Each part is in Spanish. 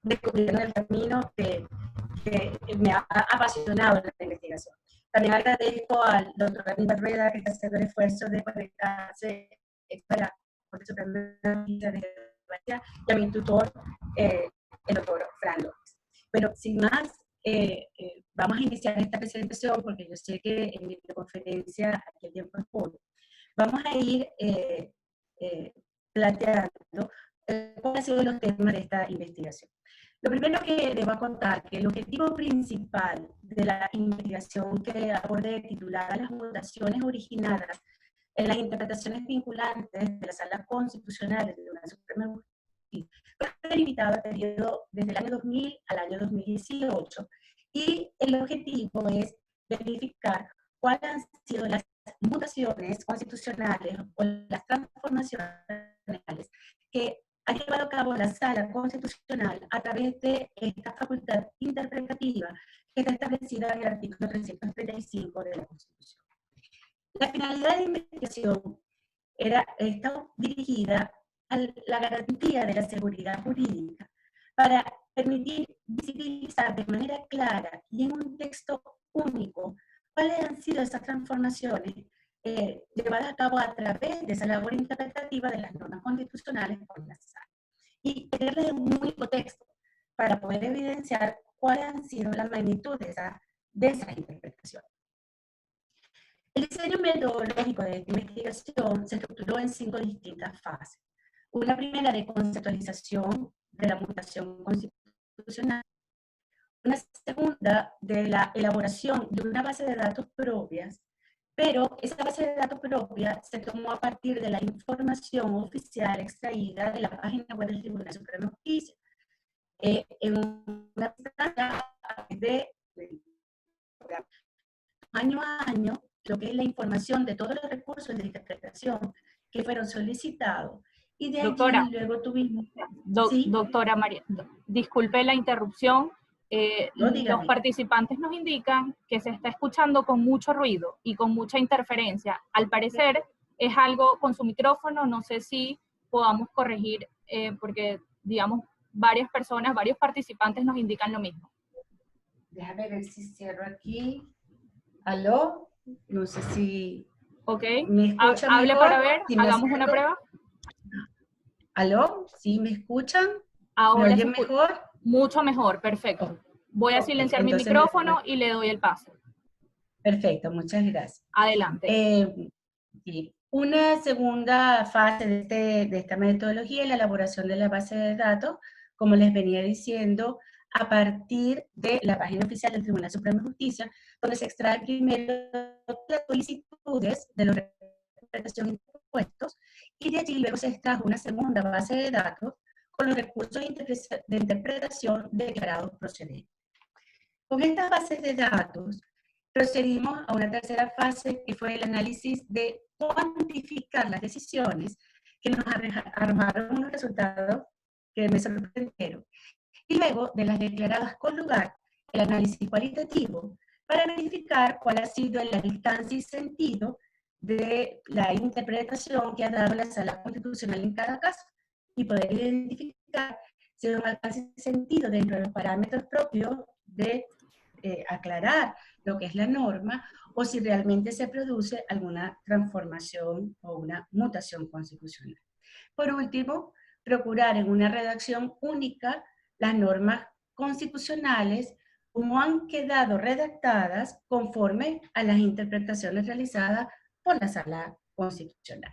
descubriendo el camino que me ha apasionado la investigación. También agradezco al doctor Aníbal Rueda, que está haciendo el esfuerzo de conectarse a la Corte Suprema de Justicia de España, y a mi tutor, el doctor Fran López. Pero sin más, vamos a iniciar esta presentación, porque yo sé que en mi conferencia aquí el tiempo es poco. Vamos a ir planteando cuáles han sido los temas de esta investigación. Lo primero que les voy a contar que el objetivo principal de la investigación que abordé, titulada Las mutaciones originadas en las interpretaciones vinculantes de la Sala Constitucional de la Suprema Justicia, fue limitado al periodo desde el año 2000 al año 2018, y el objetivo es verificar cuáles han sido las mutaciones constitucionales o las transformaciones que ha llevado a cabo la Sala Constitucional a través de esta facultad interpretativa que está establecida en el artículo 335 de la Constitución. La finalidad de la investigación está dirigida a la garantía de la seguridad jurídica para permitir visibilizar de manera clara y en un texto único cuáles han sido esas transformaciones llevadas a cabo a través de esa labor interpretativa de las normas constitucionales por la Sala, y tenerlas en un único texto para poder evidenciar cuáles han sido las magnitudes de esas interpretaciones. El diseño metodológico de esta investigación se estructuró en 5 distintas fases. Una primera de conceptualización de la mutación constitucional, una segunda de la elaboración de una base de datos propias, pero esa base de datos propia se tomó a partir de la información oficial extraída de la página web del Tribunal Supremo de Justicia, en una de año a año lo que es la información de todos los recursos de interpretación que fueron solicitados, y de doctora, allí luego tuvimos... ¿sí? Doctora María, disculpe la interrupción. Los participantes nos indican que se está escuchando con mucho ruido y con mucha interferencia. Al parecer es algo con su micrófono, no sé si podamos corregir, porque digamos varias personas, varios participantes nos indican lo mismo. Déjame ver si cierro aquí. ¿Aló? No sé si... Ok, ¿me escuchan hable mejor? para ver, ¿Si hagamos una prueba. ¿Aló? ¿Sí me escuchan? Ahora ¿me oyen mejor? Mucho mejor, perfecto. Voy a silenciar mi micrófono y le doy el paso. Perfecto, muchas gracias. Adelante. Una segunda fase de esta metodología es la elaboración de la base de datos, como les venía diciendo, a partir de la página oficial del Tribunal Supremo de Justicia, donde se extrae primero las solicitudes de los representación de impuestos, y de allí luego se extrajo una segunda base de datos con los recursos de interpretación declarados procedentes. Con estas bases de datos, procedimos a una tercera fase, que fue el análisis de cuantificar las decisiones, que nos arrojaron unos resultados que me sorprendieron. Y luego de las declaradas con lugar, el análisis cualitativo, para verificar cuál ha sido el alcance y sentido de la interpretación que ha dado la Sala Constitucional en cada caso, y poder identificar si hay un alcance y sentido dentro de los parámetros propios de aclarar lo que es la norma, o si realmente se produce alguna transformación o una mutación constitucional. Por último, procurar en una redacción única las normas constitucionales como han quedado redactadas conforme a las interpretaciones realizadas por la Sala Constitucional.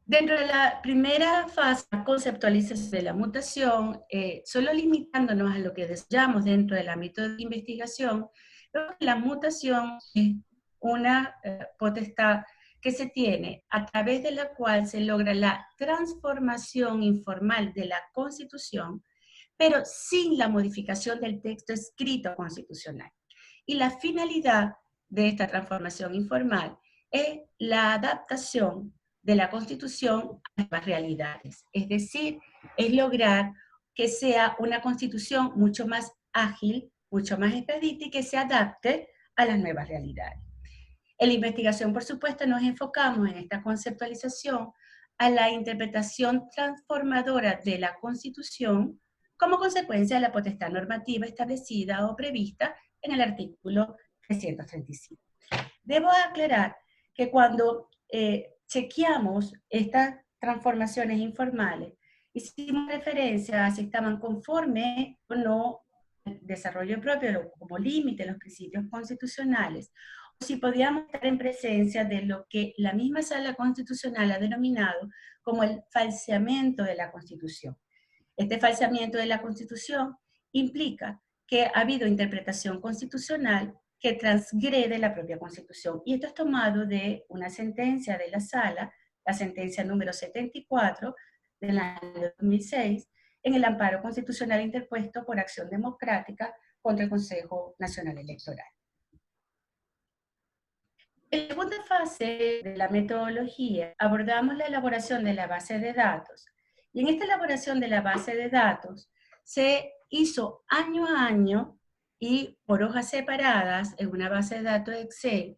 Dentro de la primera fase, la conceptualización de la mutación, solo limitándonos a lo que desarrollamos dentro del ámbito de investigación, creo que la mutación es una potestad que se tiene a través de la cual se logra la transformación informal de la Constitución, pero sin la modificación del texto escrito constitucional. Y la finalidad de esta transformación informal es la adaptación de la Constitución a las realidades. Es decir, es lograr que sea una Constitución mucho más ágil, mucho más expedita y que se adapte a las nuevas realidades. En la investigación, por supuesto, nos enfocamos en esta conceptualización a la interpretación transformadora de la Constitución como consecuencia de la potestad normativa establecida o prevista en el artículo 335. Debo aclarar que cuando chequeamos estas transformaciones informales, hicimos referencia a si estaban conformes o no al desarrollo propio como límite los principios constitucionales, o si podíamos estar en presencia de lo que la misma Sala Constitucional ha denominado como el falseamiento de la Constitución. Este falseamiento de la Constitución implica que ha habido interpretación constitucional que transgrede la propia Constitución. Y esto es tomado de una sentencia de la Sala, la sentencia número 74 del año 2006, en el amparo constitucional interpuesto por Acción Democrática contra el Consejo Nacional Electoral. En la segunda fase de la metodología abordamos la elaboración de la base de datos. Y en esta elaboración de la base de datos se hizo año a año y por hojas separadas en una base de datos Excel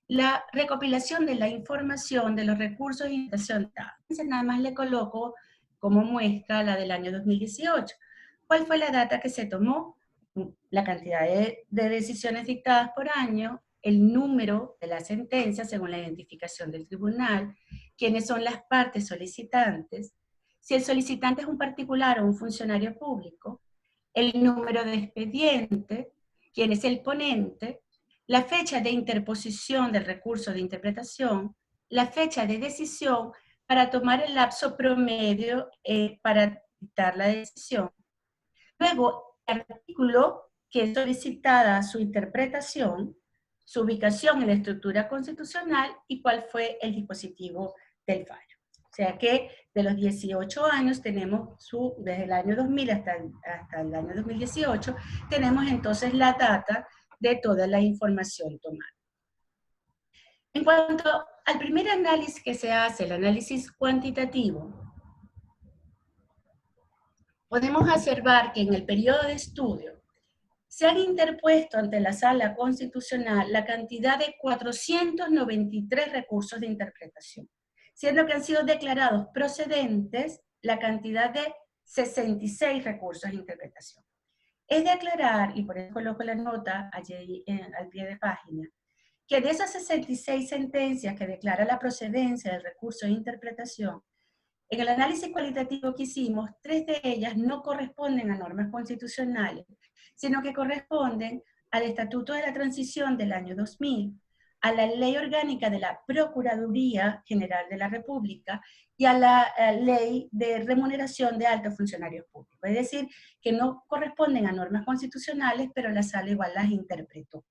la recopilación de la información de los recursos de interpretación. Nada más le coloco como muestra la del año 2018. ¿Cuál fue la data que se tomó? La cantidad de decisiones dictadas por año, el número de la sentencia según la identificación del tribunal, quiénes son las partes solicitantes, si el solicitante es un particular o un funcionario público, el número de expediente, quién es el ponente, la fecha de interposición del recurso de interpretación, la fecha de decisión para tomar el lapso promedio para dictar la decisión. Luego, el artículo que es solicitada su interpretación, su ubicación en la estructura constitucional y cuál fue el dispositivo del fallo. O sea que de los 18 años tenemos desde el año 2000 hasta el año 2018, tenemos entonces la data de toda la información tomada. En cuanto al primer análisis que se hace, el análisis cuantitativo, podemos observar que en el periodo de estudio se han interpuesto ante la Sala Constitucional la cantidad de 493 recursos de interpretación, siendo que han sido declarados procedentes la cantidad de 66 recursos de interpretación. Es de aclarar, y por eso coloco la nota allí al pie de página, que de esas 66 sentencias que declara la procedencia del recurso de interpretación, en el análisis cualitativo que hicimos, 3 de ellas no corresponden a normas constitucionales, sino que corresponden al Estatuto de la Transición del año 2000, a la Ley Orgánica de la Procuraduría General de la República y a la Ley de Remuneración de Altos Funcionarios Públicos. Es decir, que no corresponden a normas constitucionales, pero la Sala igual las interpretó.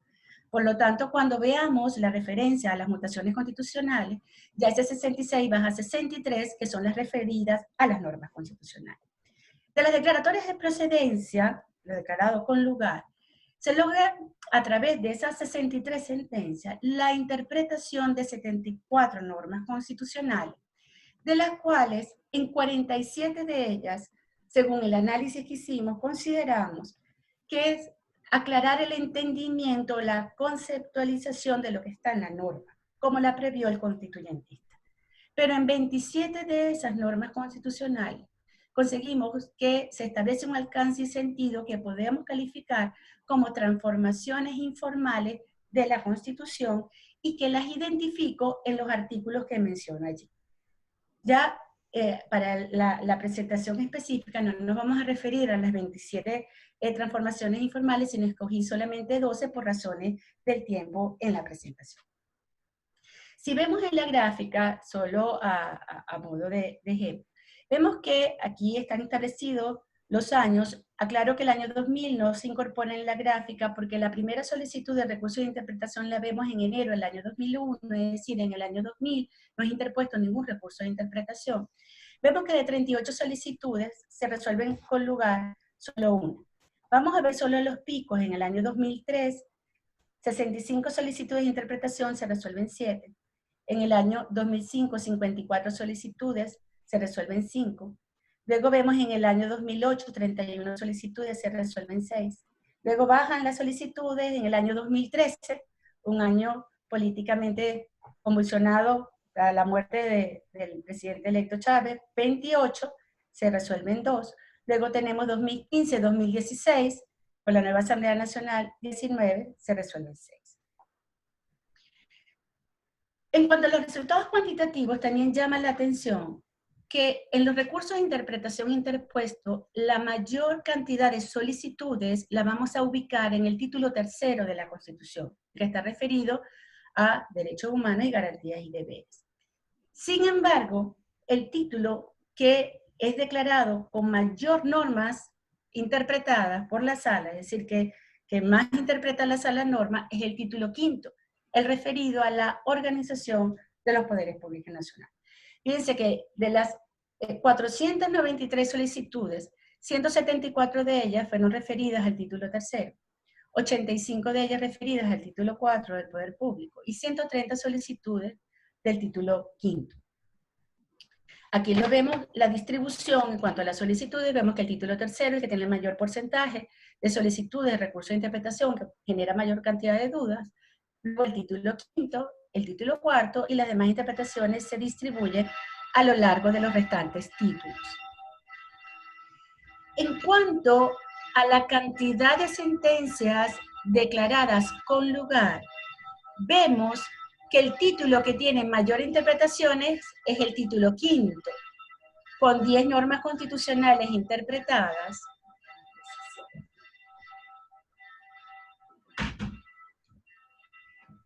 Por lo tanto, cuando veamos la referencia a las mutaciones constitucionales, ya ese 66 baja a 63, que son las referidas a las normas constitucionales. De las declaratorias de procedencia, lo declarado con lugar, se logra a través de esas 63 sentencias la interpretación de 74 normas constitucionales, de las cuales en 47 de ellas, según el análisis que hicimos, consideramos que es aclarar el entendimiento, la conceptualización de lo que está en la norma, como la previó el constituyentista. Pero en 27 de esas normas constitucionales conseguimos que se establece un alcance y sentido que podemos calificar como transformaciones informales de la Constitución y que las identifico en los artículos que menciono allí. Ya para la presentación específica no nos vamos a referir a las 27 transformaciones informales, sino escogí solamente 12 por razones del tiempo en la presentación. Si vemos en la gráfica, solo a modo de ejemplo, vemos que aquí están establecidos los años. Aclaro que el año 2000 no se incorpora en la gráfica porque la primera solicitud de recurso de interpretación la vemos en enero del año 2001, es decir, en el año 2000 no es interpuesto ningún recurso de interpretación. Vemos que de 38 solicitudes se resuelven con lugar solo una. Vamos a ver solo los picos. En el año 2003, 65 solicitudes de interpretación, se resuelven 7. En el año 2005, 54 solicitudes, se resuelven 5. Luego vemos en el año 2008, 31 solicitudes, se resuelven 6. Luego bajan las solicitudes en el año 2013, un año políticamente convulsionado, a la muerte del presidente electo Chávez, 28, se resuelven 2. Luego tenemos 2015-2016, con la nueva Asamblea Nacional, 19, se resuelven 6. En cuanto a los resultados cuantitativos, también llama la atención que en los recursos de interpretación interpuesto, la mayor cantidad de solicitudes la vamos a ubicar en el título 3 de la Constitución, que está referido a derechos humanos y garantías y deberes. Sin embargo, el título que es declarado con mayor normas interpretadas por la sala, es decir, que más interpreta la sala norma, es el título 5, el referido a la organización de los poderes públicos nacionales. Fíjense que de las 493 solicitudes, 174 de ellas fueron referidas al título 3, 85 de ellas referidas al título 4 del Poder Público y 130 solicitudes del título 5. Aquí lo vemos, la distribución en cuanto a las solicitudes, vemos que el título 3 es el que tiene el mayor porcentaje de solicitudes de recursos de interpretación, que genera mayor cantidad de dudas. Luego el título 5, el título 4 y las demás interpretaciones se distribuyen a lo largo de los restantes títulos. En cuanto a la cantidad de sentencias declaradas con lugar, vemos que el título que tiene mayor interpretaciones es el título 5, con 10 normas constitucionales interpretadas.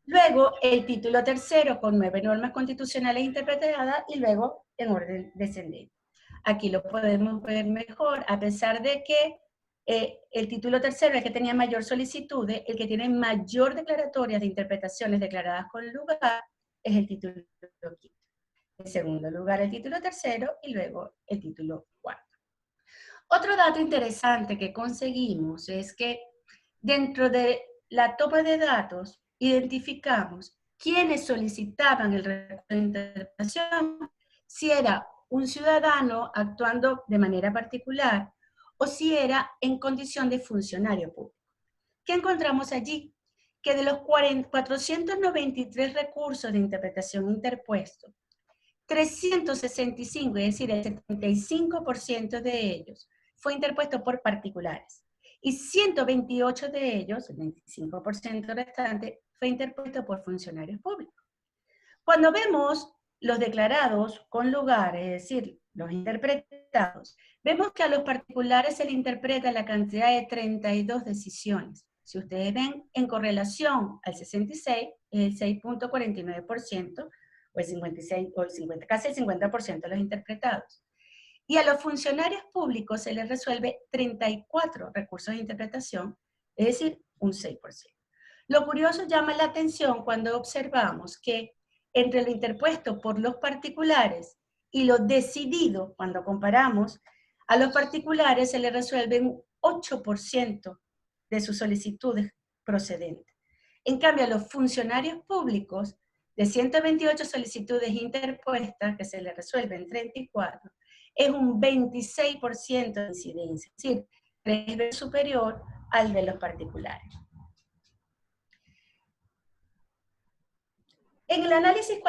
Luego el título 3 con 9 normas constitucionales interpretadas y luego en orden descendente. Aquí lo podemos ver mejor, a pesar de que el título 3 es el que tenía mayor solicitudes, el que tiene mayor declaratorias de interpretaciones declaradas con lugar es el título 5. En segundo lugar el título 3 y luego el título 4. Otro dato interesante que conseguimos es que dentro de la toma de datos identificamos quiénes solicitaban el recurso de interpretación, si era un ciudadano actuando de manera particular o si era en condición de funcionario público. ¿Qué encontramos allí? Que de los 493 recursos de interpretación interpuestos, 365, es decir, el 75% de ellos, fue interpuesto por particulares. Y 128 de ellos, el 25% restante, fue interpuesto por funcionarios públicos. Cuando vemos los declarados con lugar, es decir, los interpretados, vemos que a los particulares se le interpreta la cantidad de 32 decisiones. Si ustedes ven, en correlación al 66, es el 6.49%, o el 56, o el 50, casi el 50% de los interpretados. Y a los funcionarios públicos se les resuelve 34 recursos de interpretación, es decir, un 6%. Lo curioso llama la atención cuando observamos que entre lo interpuesto por los particulares y lo decidido, cuando comparamos, a los particulares se les resuelve un 8% de sus solicitudes procedentes. En cambio, a los funcionarios públicos, de 128 solicitudes interpuestas, que se les resuelven 34, es un 26% de incidencia, es decir, 3 veces superior al de los particulares. En el análisis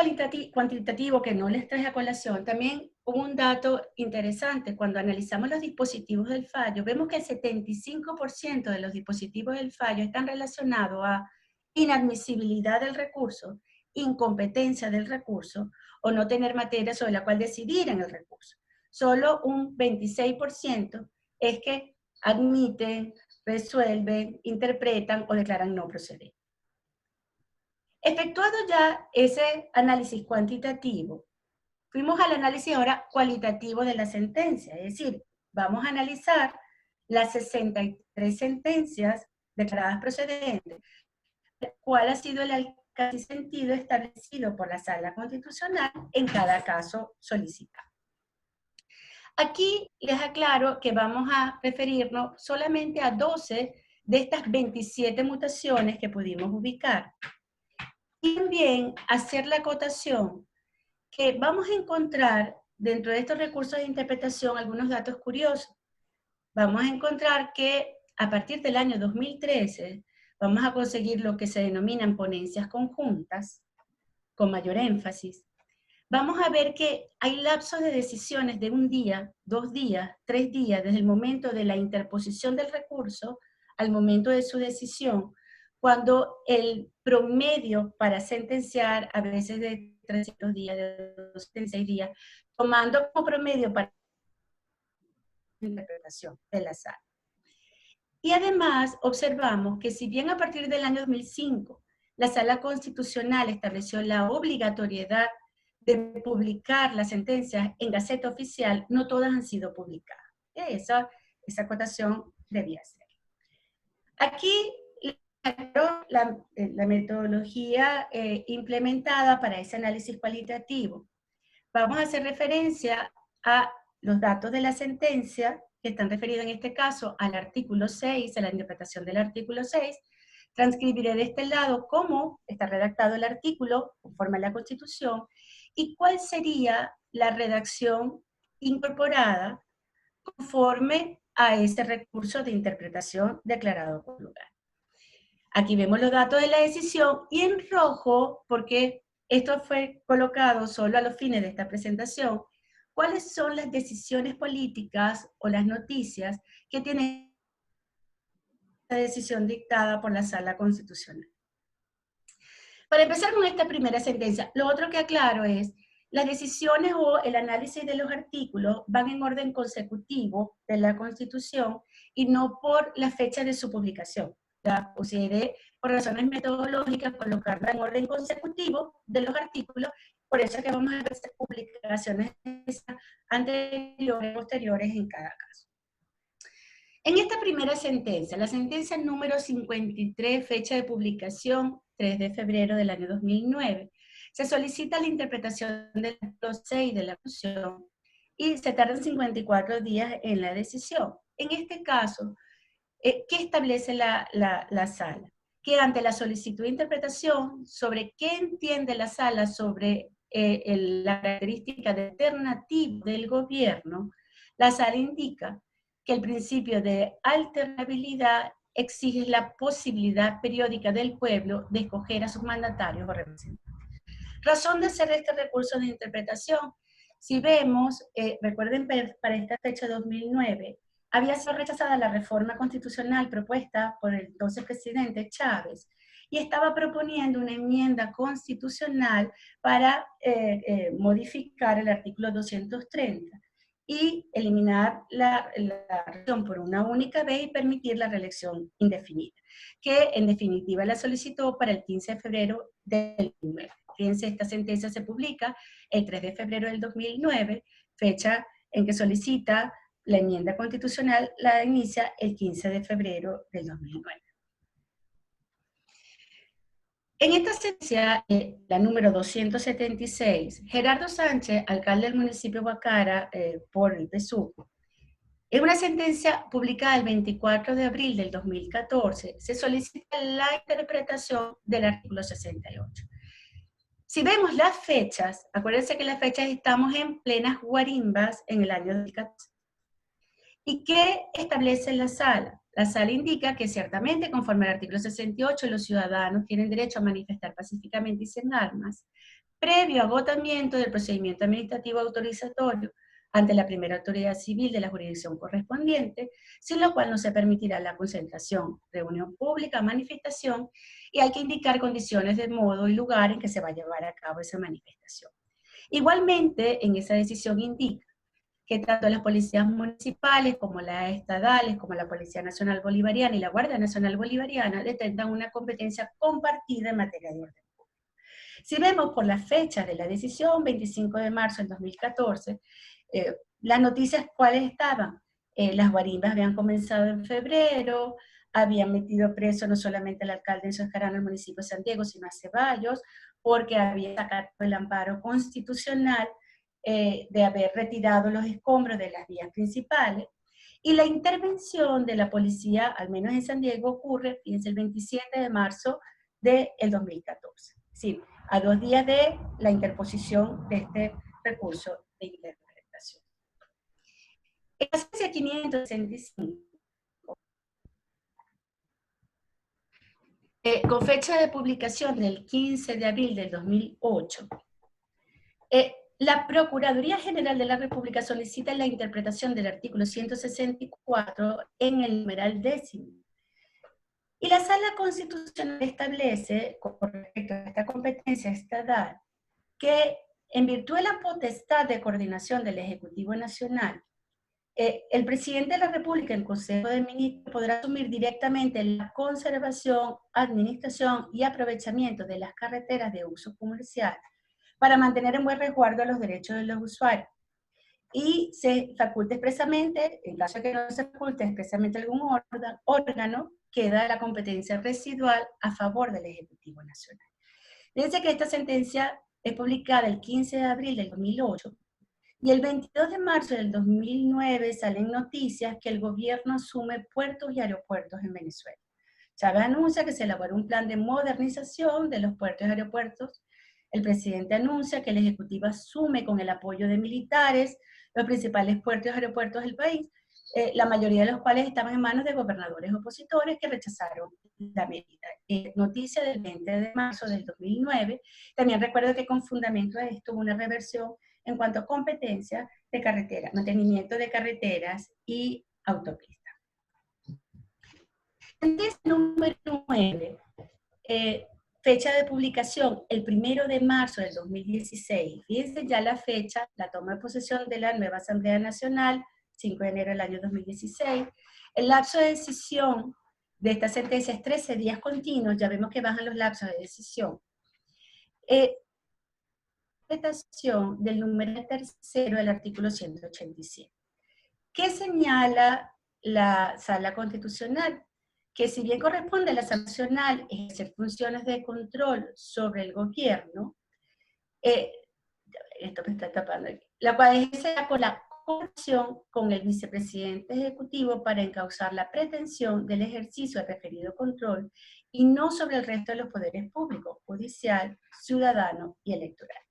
cuantitativo que no les traje a colación, también hubo un dato interesante. Cuando analizamos los dispositivos del fallo, vemos que el 75% de los dispositivos del fallo están relacionados a inadmisibilidad del recurso, incompetencia del recurso, o no tener materia sobre la cual decidir en el recurso. Solo un 26% es que admiten, resuelven, interpretan o declaran no procedente. Efectuado ya ese análisis cuantitativo, fuimos al análisis ahora cualitativo de la sentencia, es decir, vamos a analizar las 63 sentencias declaradas procedentes, cuál ha sido el alcance y sentido establecido por la Sala Constitucional en cada caso solicitado. Aquí les aclaro que vamos a referirnos solamente a 12 de estas 27 mutaciones que pudimos ubicar. Y también hacer la acotación que vamos a encontrar dentro de estos recursos de interpretación algunos datos curiosos. Vamos a encontrar que a partir del año 2013 vamos a conseguir lo que se denominan ponencias conjuntas, con mayor énfasis. vamos a ver que hay lapsos de decisiones de 1 día, 2 días, 3 días, desde el momento de la interposición del recurso al momento de su decisión, cuando el promedio para sentenciar a veces de 300 días, de 276 días, tomando como promedio para la interpretación de la sala. Y además observamos que si bien a partir del año 2005 la Sala Constitucional estableció la obligatoriedad de publicar las sentencias en Gaceta Oficial, no todas han sido publicadas. Esa acotación debía ser. Aquí la metodología implementada para ese análisis cualitativo. Vamos a hacer referencia a los datos de la sentencia, que están referidos en este caso al artículo 6, a la interpretación del artículo 6. Transcribiré de este lado cómo está redactado el artículo, conforme a la Constitución, y cuál sería la redacción incorporada conforme a este recurso de interpretación declarado por lugar. Aquí vemos los datos de la decisión, y en rojo, porque esto fue colocado solo a los fines de esta presentación, cuáles son las decisiones políticas o las noticias que tienen la decisión dictada por la Sala Constitucional. Para empezar con esta primera sentencia, lo otro que aclaro es, las decisiones o el análisis de los artículos van en orden consecutivo de la Constitución y no por la fecha de su publicación. La consideré por razones metodológicas colocarla en orden consecutivo de los artículos, por eso es que vamos a ver publicaciones anteriores y posteriores en cada caso. En esta primera sentencia, la sentencia número 53, fecha de publicación 3 de febrero del año 2009, se solicita la interpretación del artículo 6 de la Constitución y se tardan 54 días en la decisión. En este caso, ¿qué establece la sala? Que ante la solicitud de interpretación sobre qué entiende la sala sobre la característica alternativa del gobierno, la sala indica que el principio de alternabilidad exige la posibilidad periódica del pueblo de escoger a sus mandatarios o representantes. Razón de hacer este recurso de interpretación. Si vemos, recuerden, para esta fecha 2009, había sido rechazada la reforma constitucional propuesta por el entonces presidente Chávez, y estaba proponiendo una enmienda constitucional para modificar el artículo 230 y eliminar la reelección por una única vez y permitir la reelección indefinida, que en definitiva la solicitó para el 15 de febrero del 2009. Fíjense, esta sentencia se publica el 3 de febrero del 2009, fecha en que solicita la enmienda constitucional, la inicia el 15 de febrero del 2009. En esta sentencia, la número 276, Gerardo Sánchez, alcalde del municipio de Guacara, por el PSUV, en una sentencia publicada el 24 de abril del 2014, se solicita la interpretación del artículo 68. Si vemos las fechas, acuérdense que las fechas estamos en plenas guarimbas en el año 2014. ¿Y qué establece la sala? La sala indica que ciertamente, conforme al artículo 68, los ciudadanos tienen derecho a manifestar pacíficamente y sin armas, previo agotamiento del procedimiento administrativo autorizatorio ante la primera autoridad civil de la jurisdicción correspondiente, sin lo cual no se permitirá la concentración, reunión pública, manifestación, y hay que indicar condiciones de modo y lugar en que se va a llevar a cabo esa manifestación. Igualmente, en esa decisión indica que tanto las policías municipales como las estadales, como la Policía Nacional Bolivariana y la Guardia Nacional Bolivariana detengan una competencia compartida en materia de orden público. Si vemos por las fechas de la decisión, 25 de marzo del 2014, las noticias ¿cuáles estaban? Las guarimbas habían comenzado en febrero, habían metido preso no solamente al alcalde Enzo Escarano del municipio de San Diego, sino a Ceballos, porque había sacado el amparo constitucional de haber retirado los escombros de las vías principales. Y la intervención de la policía, al menos en San Diego, ocurre, fíjense, el 27 de marzo del 2014. Sí, a 2 días de la interposición de este recurso de interpretación. En la sentencia 565, con fecha de publicación del 15 de abril del 2008, La Procuraduría General de la República solicita la interpretación del artículo 164 en el numeral 10. Y la Sala Constitucional establece, con respecto a esta competencia estatal, que en virtud de la potestad de coordinación del Ejecutivo Nacional, el presidente de la República, en Consejo de Ministros, podrá asumir directamente la conservación, administración y aprovechamiento de las carreteras de uso comercial para mantener en buen resguardo los derechos de los usuarios. Y se faculta expresamente, en caso de que no se faculte expresamente algún órgano, queda la competencia residual a favor del Ejecutivo Nacional. Fíjense que esta sentencia es publicada el 15 de abril del 2008, y el 22 de marzo del 2009 salen noticias que el gobierno asume puertos y aeropuertos en Venezuela. Chávez anuncia que se elabora un plan de modernización de los puertos y aeropuertos. El presidente anuncia que el Ejecutivo asume con el apoyo de militares los principales puertos y aeropuertos del país, la mayoría de los cuales estaban en manos de gobernadores opositores que rechazaron la medida. Noticia del 20 de marzo del 2009. También recuerdo que con fundamento de esto hubo una reversión en cuanto a competencia de carretera, mantenimiento de carreteras y autopistas. Sentencia número 9, fecha de publicación, el 1 de marzo del 2016. Fíjense ya la fecha, la toma de posesión de la nueva Asamblea Nacional, 5 de enero del año 2016. El lapso de decisión de esta sentencia es 13 días continuos, ya vemos que bajan los lapsos de decisión. Interpretación del número tercero del artículo 187. ¿Qué señala la Sala Constitucional? Que si bien corresponde a la Asamblea Nacional ejercer funciones de control sobre el gobierno, esto me está tapando aquí, la cual ejerce con la coordinación con el vicepresidente ejecutivo para encauzar la pretensión del ejercicio del referido control y no sobre el resto de los poderes públicos, judicial, ciudadano y electoral.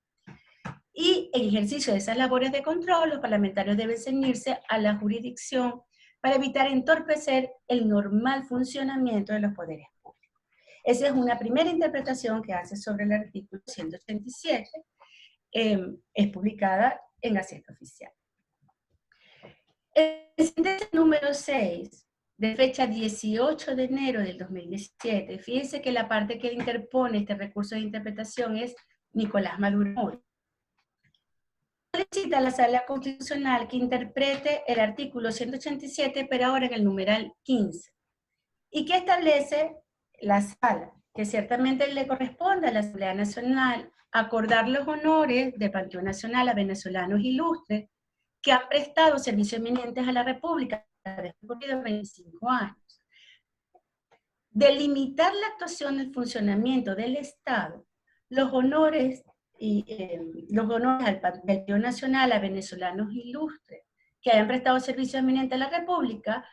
Y en ejercicio de esas labores de control, los parlamentarios deben ceñirse a la jurisdicción para evitar entorpecer el normal funcionamiento de los poderes públicos. Esa es una primera interpretación que hace sobre el artículo 187, es publicada en Gaceta Oficial. El sentencia número 6, de fecha 18 de enero del 2017, fíjense que la parte que interpone este recurso de interpretación es Nicolás Maduro. Solicita a la Sala Constitucional que interprete el artículo 187, pero ahora en el numeral 15. ¿Y qué establece la Sala? Que ciertamente le corresponde a la Asamblea Nacional acordar los honores del Panteón Nacional a venezolanos ilustres que han prestado servicios eminentes a la República después de 25 años. Delimitar la actuación del funcionamiento del Estado, los honores al Panteón Nacional a venezolanos ilustres que hayan prestado servicio eminente a la República,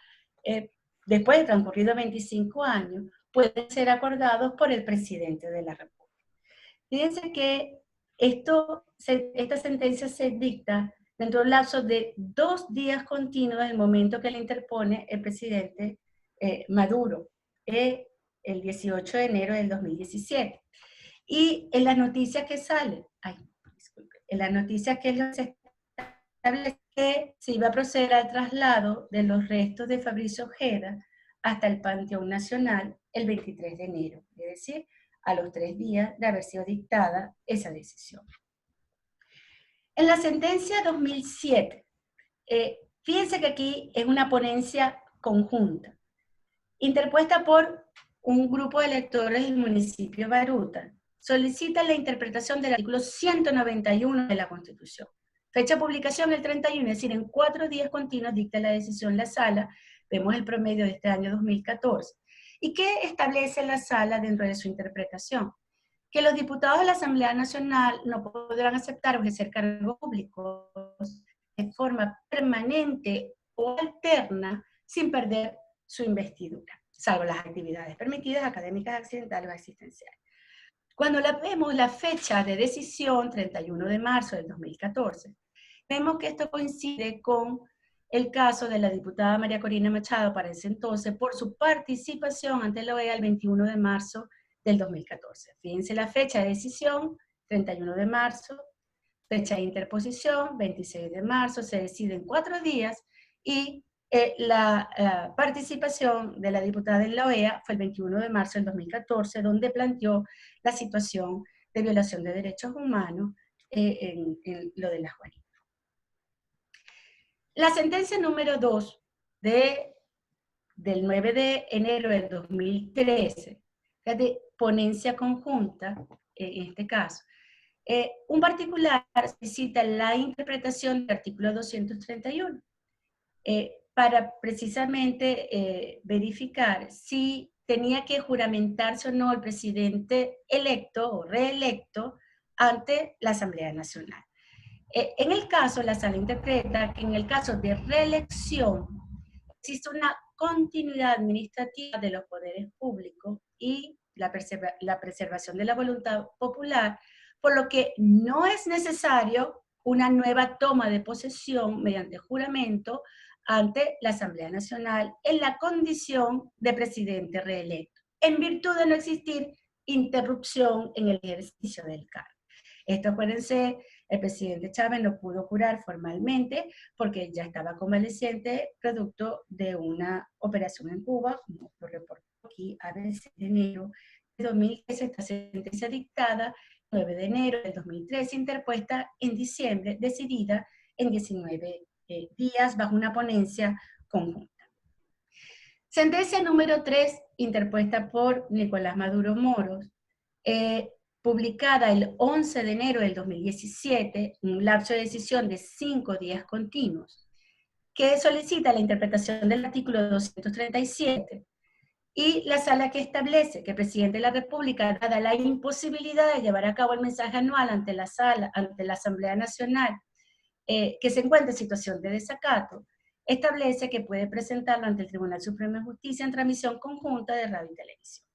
después de transcurridos 25 años, pueden ser acordados por el presidente de la República. Fíjense que esta sentencia se dicta dentro de un lapso de 2 días continuos del momento que le interpone el presidente Maduro, el 18 de enero del 2017. Y en las noticias que salen, en las noticias que se establece que se iba a proceder al traslado de los restos de Fabricio Ojeda hasta el Panteón Nacional el 23 de enero, es decir, a los 3 días de haber sido dictada esa decisión. En la sentencia 2007, fíjense que aquí es una ponencia conjunta, interpuesta por un grupo de electores del municipio de Baruta, solicita la interpretación del artículo 191 de la Constitución. Fecha de publicación el 31, es decir, en 4 días continuos dicta la decisión la Sala, vemos el promedio de este año 2014. ¿Y qué establece la Sala dentro de su interpretación? Que los diputados de la Asamblea Nacional no podrán aceptar o ejercer cargos públicos de forma permanente o alterna sin perder su investidura, salvo las actividades permitidas, académicas, accidentales o asistenciales. Cuando vemos la fecha de decisión, 31 de marzo del 2014, vemos que esto coincide con el caso de la diputada María Corina Machado para ese entonces por su participación ante la OEA el 21 de marzo del 2014. Fíjense la fecha de decisión, 31 de marzo, Fecha de interposición, 26 de marzo, se decide en 4 días y la participación de la diputada en la OEA fue el 21 de marzo del 2014, donde planteó la situación de violación de derechos humanos en lo de las guaridas. La sentencia número 2 del 9 de enero del 2013, de ponencia conjunta, en este caso, un particular solicita la interpretación del artículo 231 para precisamente verificar si tenía que juramentarse o no el presidente electo o reelecto ante la Asamblea Nacional. En el caso, la sala interpreta que en el caso de reelección existe una continuidad administrativa de los poderes públicos y la preservación de la voluntad popular, por lo que no es necesario una nueva toma de posesión mediante juramento ante la Asamblea Nacional en la condición de presidente reelecto, en virtud de no existir interrupción en el ejercicio del cargo. Esto, acuérdense, el presidente Chávez no pudo jurar formalmente porque ya estaba convaleciente producto de una operación en Cuba, como lo reportó aquí a 6 de enero de 2013, esta sentencia dictada 9 de enero del 2013, interpuesta en diciembre, decidida en 19 días bajo una ponencia conjunta. Sentencia número 3, interpuesta por Nicolás Maduro Moros, publicada el 11 de enero del 2017, un lapso de decisión de 5 días continuos, que solicita la interpretación del artículo 237, y la sala que establece que el presidente de la República, dada la imposibilidad de llevar a cabo el mensaje anual ante la Asamblea Nacional, que se encuentra en situación de desacato, establece que puede presentarlo ante el Tribunal Supremo de Justicia en transmisión conjunta de radio y televisión.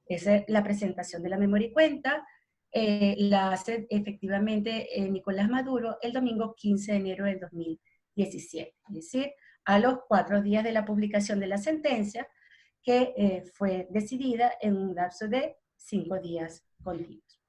Esa es la presentación de la memoria y cuenta, la hace efectivamente Nicolás Maduro el domingo 15 de enero del 2017, es decir, a los 4 días de la publicación de la sentencia, que fue decidida en un lapso de 5 días continuos.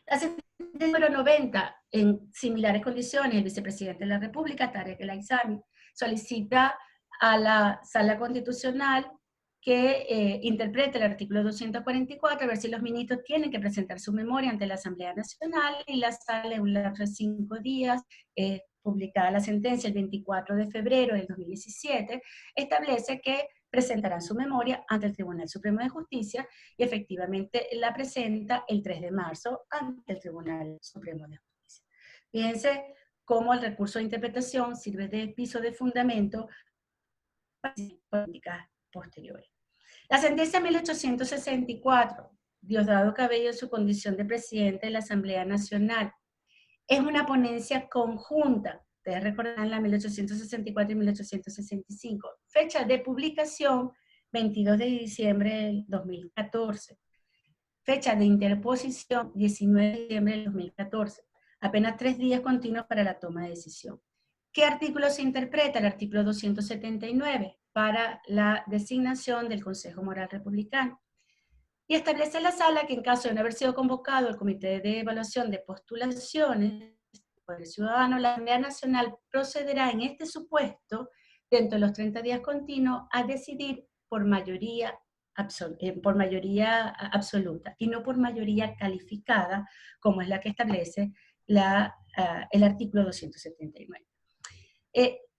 La sentencia número 90, en similares condiciones, el vicepresidente de la República, Tarek El Aissami, solicita a la Sala Constitucional que interprete el artículo 244, a ver si los ministros tienen que presentar su memoria ante la Asamblea Nacional, y la Sala, en un lapso de 5 días, publicada la sentencia el 24 de febrero del 2017, establece que presentarán su memoria ante el Tribunal Supremo de Justicia, y efectivamente la presenta el 3 de marzo ante el Tribunal Supremo de Justicia. Fíjense cómo el recurso de interpretación sirve de piso de fundamento para políticas posteriores. La sentencia 1864, Diosdado Cabello en su condición de presidente de la Asamblea Nacional, es una ponencia conjunta. Ustedes recordarán la 1864 y 1865. Fecha de publicación, 22 de diciembre del 2014. Fecha de interposición, 19 de diciembre del 2014. Apenas 3 días continuos para la toma de decisión. ¿Qué artículo se interpreta? El artículo 279, para la designación del Consejo Moral Republicano. Y establece la sala que en caso de no haber sido convocado el Comité de Evaluación de Postulaciones por el ciudadano, la Asamblea Nacional procederá en este supuesto, dentro de los 30 días continuos, a decidir por mayoría absoluta y no por mayoría calificada, como es la que establece el artículo 279.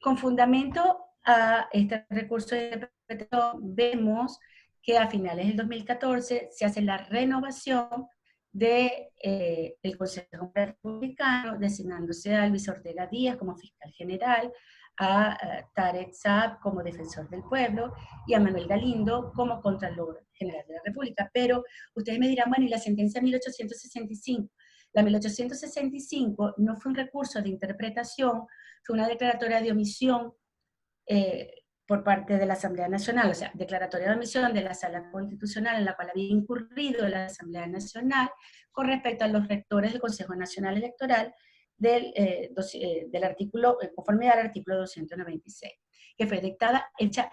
Con fundamento a este recurso de interpretación, vemos que a finales del 2014 se hace la renovación del Consejo Republicano, designándose a Luis Ortega Díaz como fiscal general, a Tarek Saab como defensor del pueblo y a Manuel Galindo como Contralor General de la República. Pero ustedes me dirán, bueno, ¿y la sentencia 1865? La 1865 no fue un recurso de interpretación, fue una declaratoria de omisión por parte de la Asamblea Nacional, o sea, declaratoria de omisión de la Sala Constitucional en la cual había incurrido la Asamblea Nacional con respecto a los rectores del Consejo Nacional Electoral del artículo, conformidad al artículo 296, que fue dictada, hecha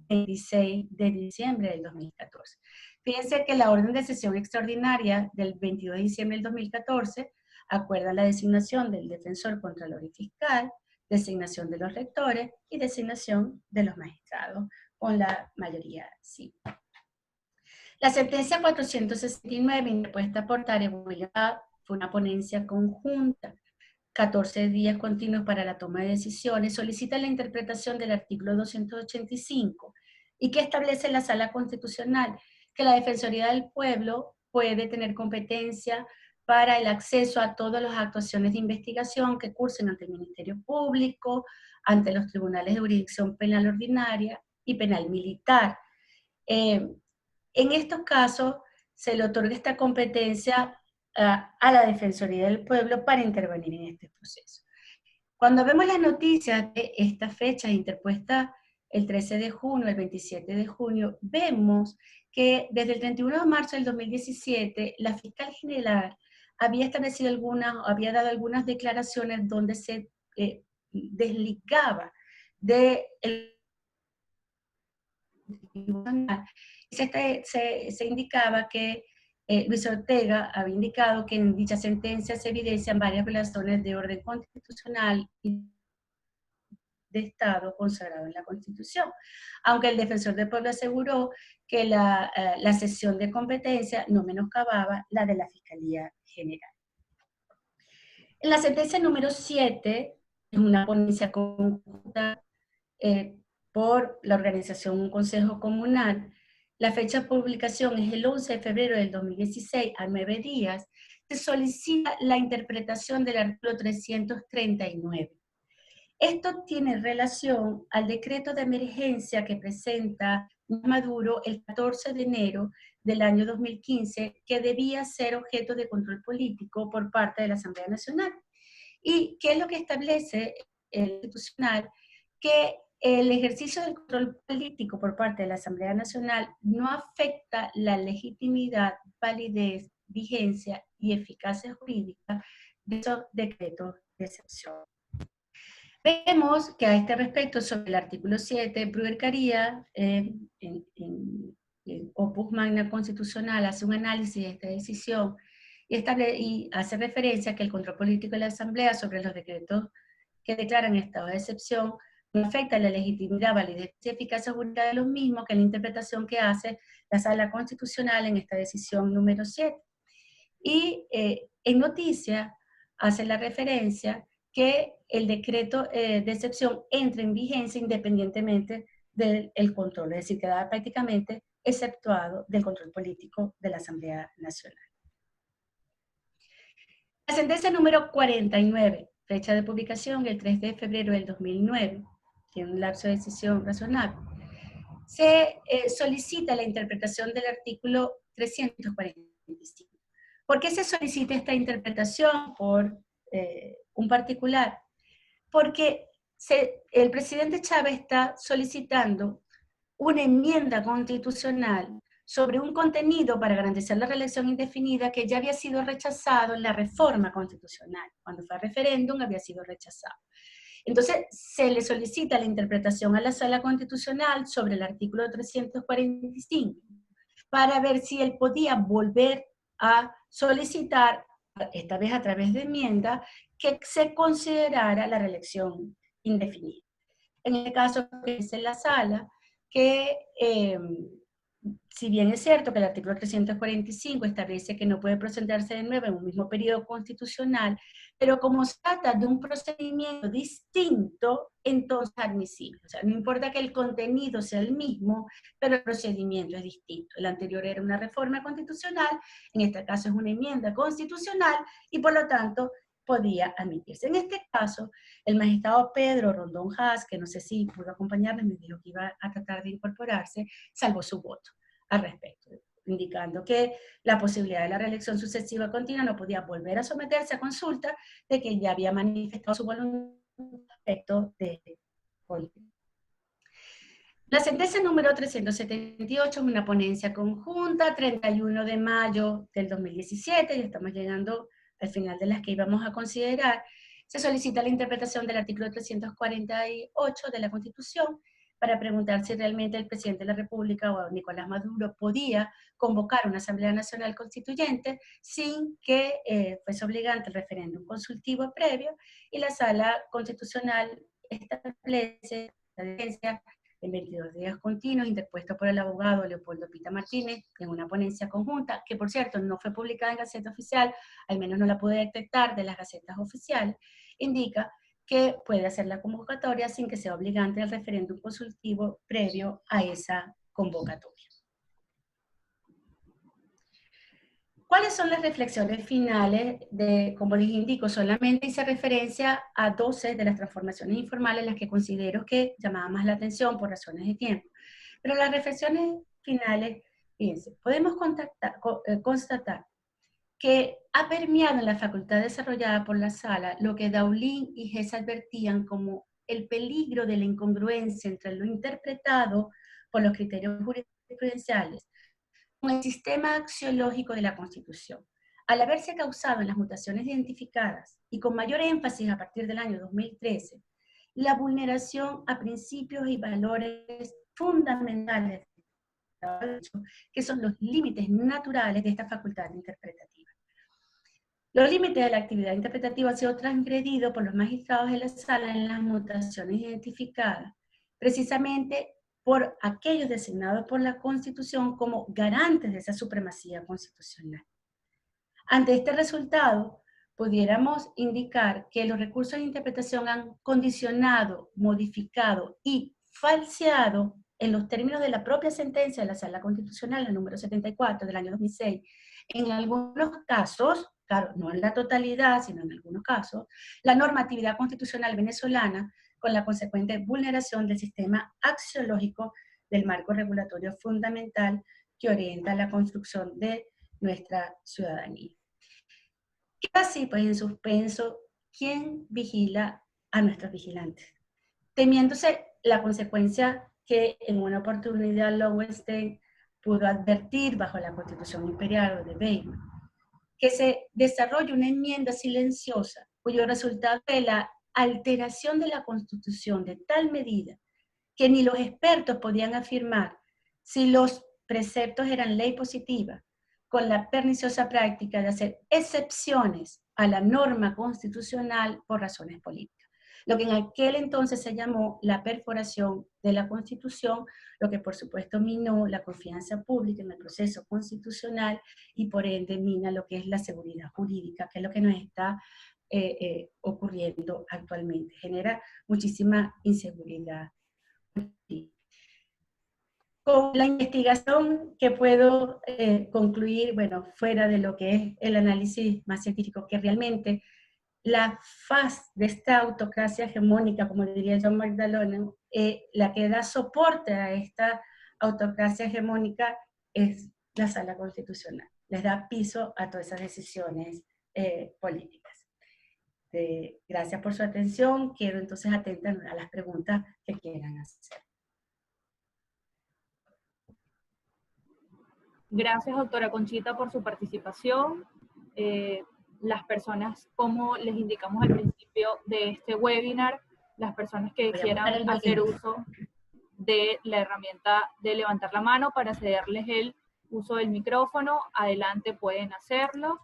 el 26 de diciembre del 2014. Fíjense que la orden de sesión extraordinaria del 22 de diciembre del 2014 acuerdan la designación del defensor, contralor y fiscal, designación de los rectores y designación de los magistrados, con la mayoría sí. La sentencia 469, interpuesta por Tarek William, fue una ponencia conjunta, 14 días continuos para la toma de decisiones, solicita la interpretación del artículo 285 y que establece en la Sala Constitucional que la Defensoría del Pueblo puede tener competencia para el acceso a todas las actuaciones de investigación que cursen ante el Ministerio Público, ante los tribunales de jurisdicción penal ordinaria y penal militar. En estos casos se le otorga esta competencia a la Defensoría del Pueblo para intervenir en este proceso. Cuando vemos las noticias de esta fecha interpuesta el 13 de junio, el 27 de junio, vemos que desde el 31 de marzo del 2017 la fiscal general había establecido había dado algunas declaraciones donde se desligaba del se indicaba que Luis Ortega había indicado que en dicha sentencia se evidencian varias violaciones de orden constitucional y de Estado consagrado en la Constitución, aunque el defensor del pueblo aseguró que la cesión de competencia no menoscababa la de la Fiscalía General. En la sentencia número 7, en una ponencia conjunta por la organización Un Consejo Comunal, la fecha de publicación es el 11 de febrero del 2016, a 9 días, se solicita la interpretación del artículo 339. Esto tiene relación al decreto de emergencia que presenta Maduro el 14 de enero del año 2015, que debía ser objeto de control político por parte de la Asamblea Nacional. ¿Y qué es lo que establece el Constitucional? Que el ejercicio del control político por parte de la Asamblea Nacional no afecta la legitimidad, validez, vigencia y eficacia jurídica de esos decretos de excepción. Vemos que a este respecto, sobre el artículo 7, Bruder Caría, en Opus Magna Constitucional, hace un análisis de esta decisión y hace referencia a que el control político de la Asamblea sobre los decretos que declaran estado de excepción no afecta la legitimidad, validez y eficacia jurídica de los mismos, que es la interpretación que hace la Sala Constitucional en esta decisión número 7. Y en noticia hace la referencia que el decreto de excepción entra en vigencia independientemente del control, es decir, queda prácticamente exceptuado del control político de la Asamblea Nacional. La sentencia número 49, fecha de publicación el 3 de febrero del 2009, tiene un lapso de decisión razonable, se solicita la interpretación del artículo 345. ¿Por qué se solicita esta interpretación por un particular? Porque el presidente Chávez está solicitando una enmienda constitucional sobre un contenido para garantizar la reelección indefinida que ya había sido rechazado en la reforma constitucional. Cuando fue a referéndum había sido rechazado. Entonces, se le solicita la interpretación a la Sala Constitucional sobre el artículo 345 para ver si él podía volver a solicitar, esta vez a través de enmienda, que se considerara la reelección indefinida. En el caso que dice la Sala, que si bien es cierto que el artículo 345 establece que no puede presentarse de nuevo en un mismo periodo constitucional, pero como se trata de un procedimiento distinto, entonces es admisible. O sea, no importa que el contenido sea el mismo, pero el procedimiento es distinto. El anterior era una reforma constitucional, en este caso es una enmienda constitucional, y por lo tanto podía admitirse. En este caso, el magistrado Pedro Rondón Haas, que no sé si pudo acompañarme, me dijo que iba a tratar de incorporarse, salvó su voto al respecto, indicando que la posibilidad de la reelección sucesiva continua no podía volver a someterse a consulta de que ya había manifestado su voluntad respecto de política. La sentencia número 378 es una ponencia conjunta, 31 de mayo del 2017, y estamos llegando al final de las que íbamos a considerar. Se solicita la interpretación del artículo 348 de la Constitución para preguntar si realmente el presidente de la República o Nicolás Maduro podía convocar una Asamblea Nacional Constituyente sin que fuese obligante el referéndum consultivo previo, y la Sala Constitucional establece la vigencia en 22 días continuos, interpuesto por el abogado Leopoldo Pita Martínez en una ponencia conjunta, que por cierto no fue publicada en Gaceta Oficial, al menos no la pude detectar de las gacetas oficiales, indica que puede hacer la convocatoria sin que sea obligante el referéndum consultivo previo a esa convocatoria. ¿Cuáles son las reflexiones finales? Como les indico, solamente hice referencia a 12 de las transformaciones informales, las que considero que llamaban más la atención por razones de tiempo. Pero las reflexiones finales, fíjense, podemos constatar que ha permeado en la facultad desarrollada por la sala lo que Daulín y Hess advertían como el peligro de la incongruencia entre lo interpretado por los criterios jurisprudenciales con el sistema axiológico de la Constitución. Al haberse causado en las mutaciones identificadas, y con mayor énfasis a partir del año 2013, la vulneración a principios y valores fundamentales, que son los límites naturales de esta facultad interpretativa. Los límites de la actividad interpretativa han sido transgredidos por los magistrados de la sala en las mutaciones identificadas, precisamente por aquellos designados por la Constitución como garantes de esa supremacía constitucional. Ante este resultado, pudiéramos indicar que los recursos de interpretación han condicionado, modificado y falseado en los términos de la propia sentencia de la Sala Constitucional, el número 74 del año 2006, en algunos casos, claro, no en la totalidad, sino en algunos casos, la normatividad constitucional venezolana, con la consecuente vulneración del sistema axiológico del marco regulatorio fundamental que orienta la construcción de nuestra ciudadanía. Queda así, pues, en suspenso, ¿quién vigila a nuestros vigilantes? Temiéndose la consecuencia que en una oportunidad Lowenstein pudo advertir bajo la Constitución Imperial de Weimar, que se desarrolle una enmienda silenciosa cuyo resultado es la alteración de la Constitución de tal medida que ni los expertos podían afirmar si los preceptos eran ley positiva, con la perniciosa práctica de hacer excepciones a la norma constitucional por razones políticas. Lo que en aquel entonces se llamó la perforación de la Constitución, lo que por supuesto minó la confianza pública en el proceso constitucional y por ende mina lo que es la seguridad jurídica, que es lo que nos está ocurriendo actualmente. Genera muchísima inseguridad. Con la investigación que puedo concluir, bueno, fuera de lo que es el análisis más científico, que realmente la faz de esta autocracia hegemónica, como diría John Magdaleno, la que da soporte a esta autocracia hegemónica es la Sala Constitucional. Les da piso a todas esas decisiones políticas. Gracias por su atención. Quedo entonces atenta a las preguntas que quieran hacer. Gracias, doctora Conchita, por su participación. Las personas, como les indicamos al principio de este webinar, las personas que quieran hacer uso de la herramienta de levantar la mano para cederles el uso del micrófono, adelante pueden hacerlo.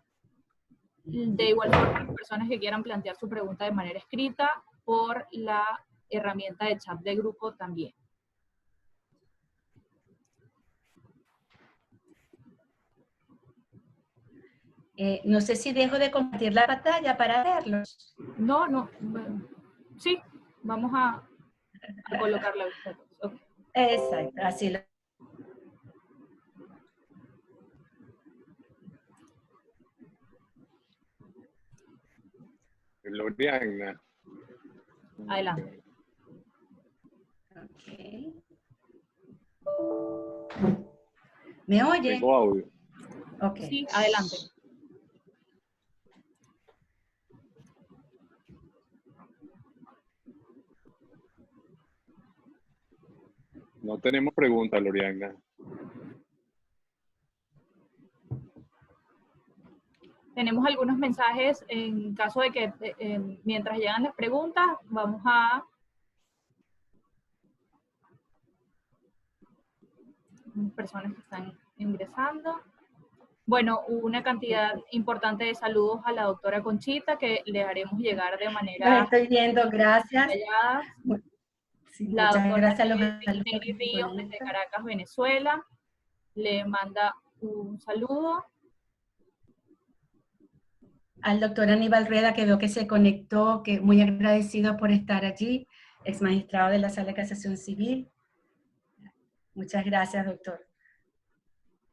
De igual forma, las personas que quieran plantear su pregunta de manera escrita por la herramienta de chat de grupo también. No sé si dejo de compartir la pantalla para verlos. No, sí, vamos a colocarla. Okay. Exacto, así lo. Loriana. Adelante. Okay. ¿Me oye? Tengo audio. Okay. Sí, adelante. No tenemos preguntas, Loriana. Tenemos algunos mensajes en caso de que mientras llegan las preguntas, vamos a personas que están ingresando. Bueno, una cantidad importante de saludos a la doctora Conchita, que le haremos llegar de manera... Los estoy viendo, gracias. Sí, la muchas doctora gracias a los Neri Ríos desde Caracas, Venezuela, le manda un saludo. Al doctor Aníbal Rueda, que veo que se conectó, que muy agradecido por estar allí, ex magistrado de la Sala de Casación Civil. Muchas gracias, doctor.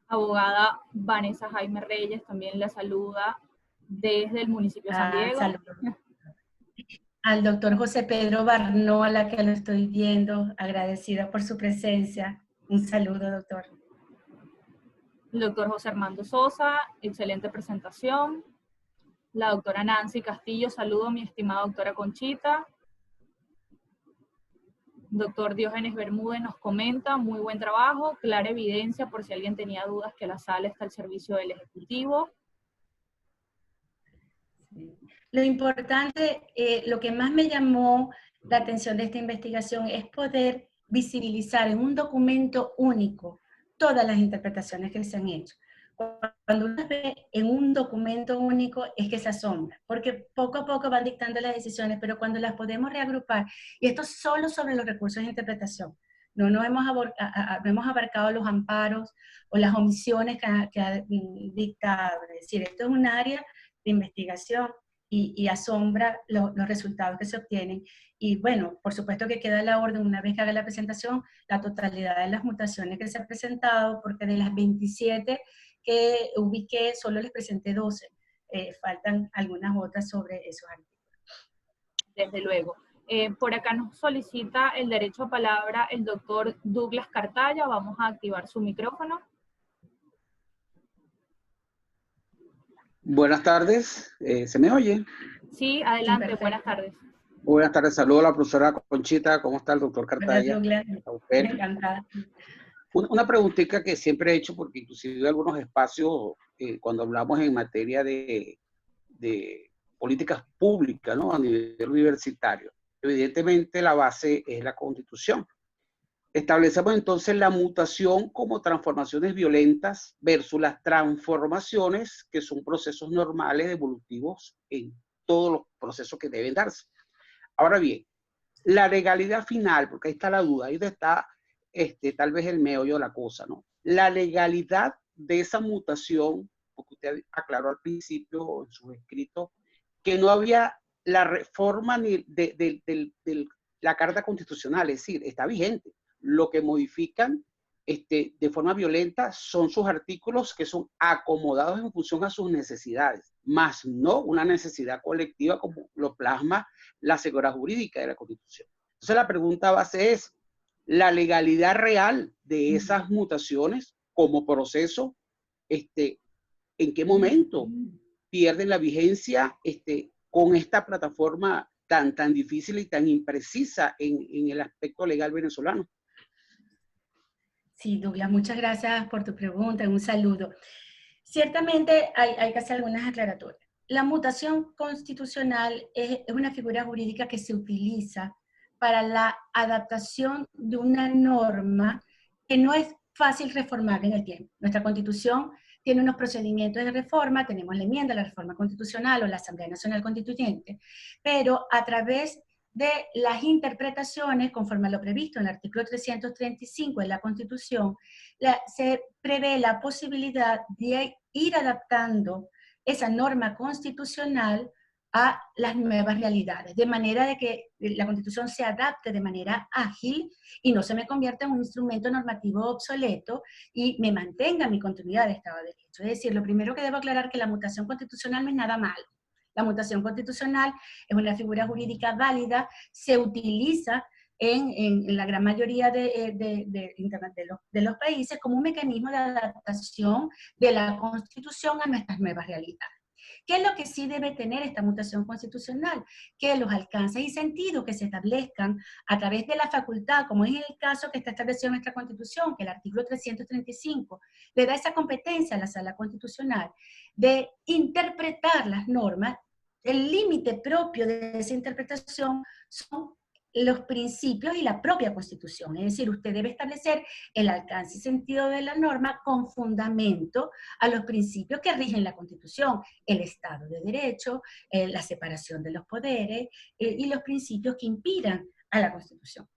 Abogada Vanessa Jaime Reyes también la saluda desde el municipio de San Diego. Saludos. Al doctor José Pedro Barnola, que lo estoy viendo, agradecida por su presencia. Un saludo, doctor. El doctor José Armando Sosa, excelente presentación. La doctora Nancy Castillo, saludo, mi estimada doctora Conchita. Doctor Diógenes Bermúdez nos comenta, muy buen trabajo, clara evidencia por si alguien tenía dudas que la sala está al servicio del Ejecutivo. Lo importante, lo que más me llamó la atención de esta investigación es poder visibilizar en un documento único todas las interpretaciones que se han hecho. Cuando uno ve en un documento único es que se asombra, porque poco a poco van dictando las decisiones, pero cuando las podemos reagrupar, y esto solo sobre los recursos de interpretación, no hemos abarcado los amparos o las omisiones que ha dictado, es decir, esto es un área de investigación y asombra los resultados que se obtienen. Y bueno, por supuesto que queda la orden, una vez que haga la presentación, la totalidad de las mutaciones que se han presentado, porque de las 27 que ubiqué, solo les presenté 12. Faltan algunas otras sobre esos artículos. Desde luego. Por acá nos solicita el derecho a palabra el doctor Douglas Cartaya. Vamos a activar su micrófono. Buenas tardes, ¿se me oye? Sí, adelante, sí, buenas tardes. Buenas tardes, saludo a la profesora Conchita, ¿cómo está el doctor Cartaya? Encantada. Una preguntita que siempre he hecho, porque inclusive algunos espacios, cuando hablamos en materia de políticas públicas, ¿no? A nivel universitario, evidentemente la base es la Constitución. Establecemos entonces la mutación como transformaciones violentas versus las transformaciones que son procesos normales evolutivos en todos los procesos que deben darse. Ahora bien, la legalidad final, porque ahí está la duda, ahí está tal vez el meollo de la cosa, ¿no? La legalidad de esa mutación, porque usted aclaró al principio en sus escritos, que no había la reforma ni de la Carta Constitucional, es decir, está vigente. Lo que modifican de forma violenta son sus artículos que son acomodados en función a sus necesidades, más no una necesidad colectiva como lo plasma la seguridad jurídica de la Constitución. Entonces la pregunta base es, la legalidad real de esas mutaciones como proceso, ¿en qué momento pierden la vigencia con esta plataforma tan difícil y tan imprecisa en el aspecto legal venezolano? Sí, Douglas, muchas gracias por tu pregunta, un saludo. Ciertamente hay que hacer algunas aclaratorias. La mutación constitucional es una figura jurídica que se utiliza para la adaptación de una norma que no es fácil reformar en el tiempo. Nuestra Constitución tiene unos procedimientos de reforma, tenemos la enmienda, la reforma constitucional o la Asamblea Nacional Constituyente, pero a través de las interpretaciones, conforme a lo previsto en el artículo 335 de la Constitución, se prevé la posibilidad de ir adaptando esa norma constitucional a las nuevas realidades, de manera de que la Constitución se adapte de manera ágil y no se me convierta en un instrumento normativo obsoleto y me mantenga mi continuidad de Estado de Derecho. Es decir, lo primero que debo aclarar es que la mutación constitucional no es nada malo. La mutación constitucional es una figura jurídica válida, se utiliza en la gran mayoría de los países como un mecanismo de adaptación de la Constitución a nuestras nuevas realidades. ¿Qué es lo que sí debe tener esta mutación constitucional? Que los alcances y sentidos que se establezcan a través de la facultad, como es el caso que está establecido en nuestra Constitución, que el artículo 335 le da esa competencia a la Sala Constitucional de interpretar las normas. El límite propio de esa interpretación son los principios y la propia Constitución. Es decir, usted debe establecer el alcance y sentido de la norma con fundamento a los principios que rigen la Constitución, el Estado de Derecho, la separación de los poderes y los principios que inspiran a la Constitución.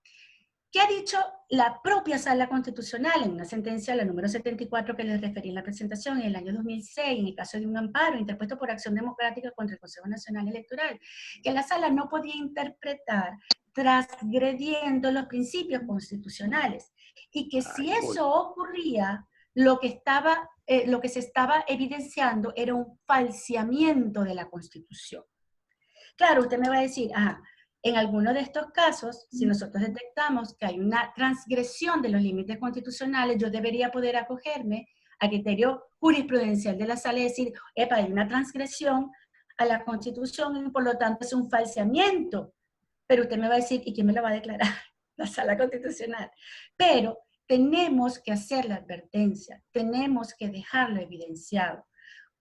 ¿Qué ha dicho la propia Sala Constitucional en una sentencia, la número 74 que les referí en la presentación, en el año 2006, en el caso de un amparo interpuesto por Acción Democrática contra el Consejo Nacional Electoral? Que la Sala no podía interpretar transgrediendo los principios constitucionales, y que si eso ocurría, lo que se estaba evidenciando era un falseamiento de la Constitución. Claro, usted me va a decir, en alguno de estos casos, si nosotros detectamos que hay una transgresión de los límites constitucionales, yo debería poder acogerme al criterio jurisprudencial de la Sala y decir, epa, hay una transgresión a la Constitución y por lo tanto es un falseamiento. Pero usted me va a decir, ¿y quién me lo va a declarar? La Sala Constitucional. Pero tenemos que hacer la advertencia, tenemos que dejarlo evidenciado.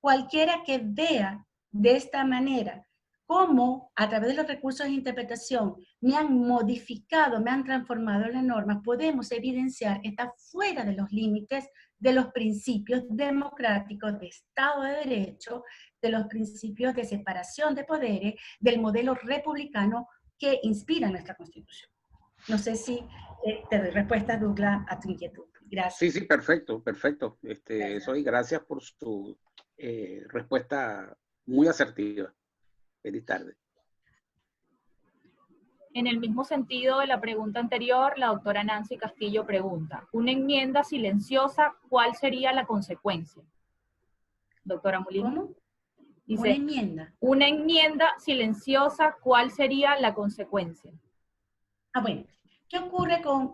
Cualquiera que vea de esta manera cómo a través de los recursos de interpretación me han modificado, me han transformado la norma, podemos evidenciar que está fuera de los límites de los principios democráticos de Estado de Derecho, de los principios de separación de poderes, del modelo republicano que inspira nuestra Constitución. No sé si te doy respuesta, Douglas, a tu inquietud. Gracias. Sí, perfecto, perfecto. Soy, gracias por su respuesta muy asertiva. Feliz tarde. En el mismo sentido de la pregunta anterior, la doctora Nancy Castillo pregunta, ¿una enmienda silenciosa, cuál sería la consecuencia? Doctora Molina. ¿Cómo? Dice, ¿una enmienda? Una enmienda silenciosa, ¿cuál sería la consecuencia? Bueno, ¿qué ocurre con,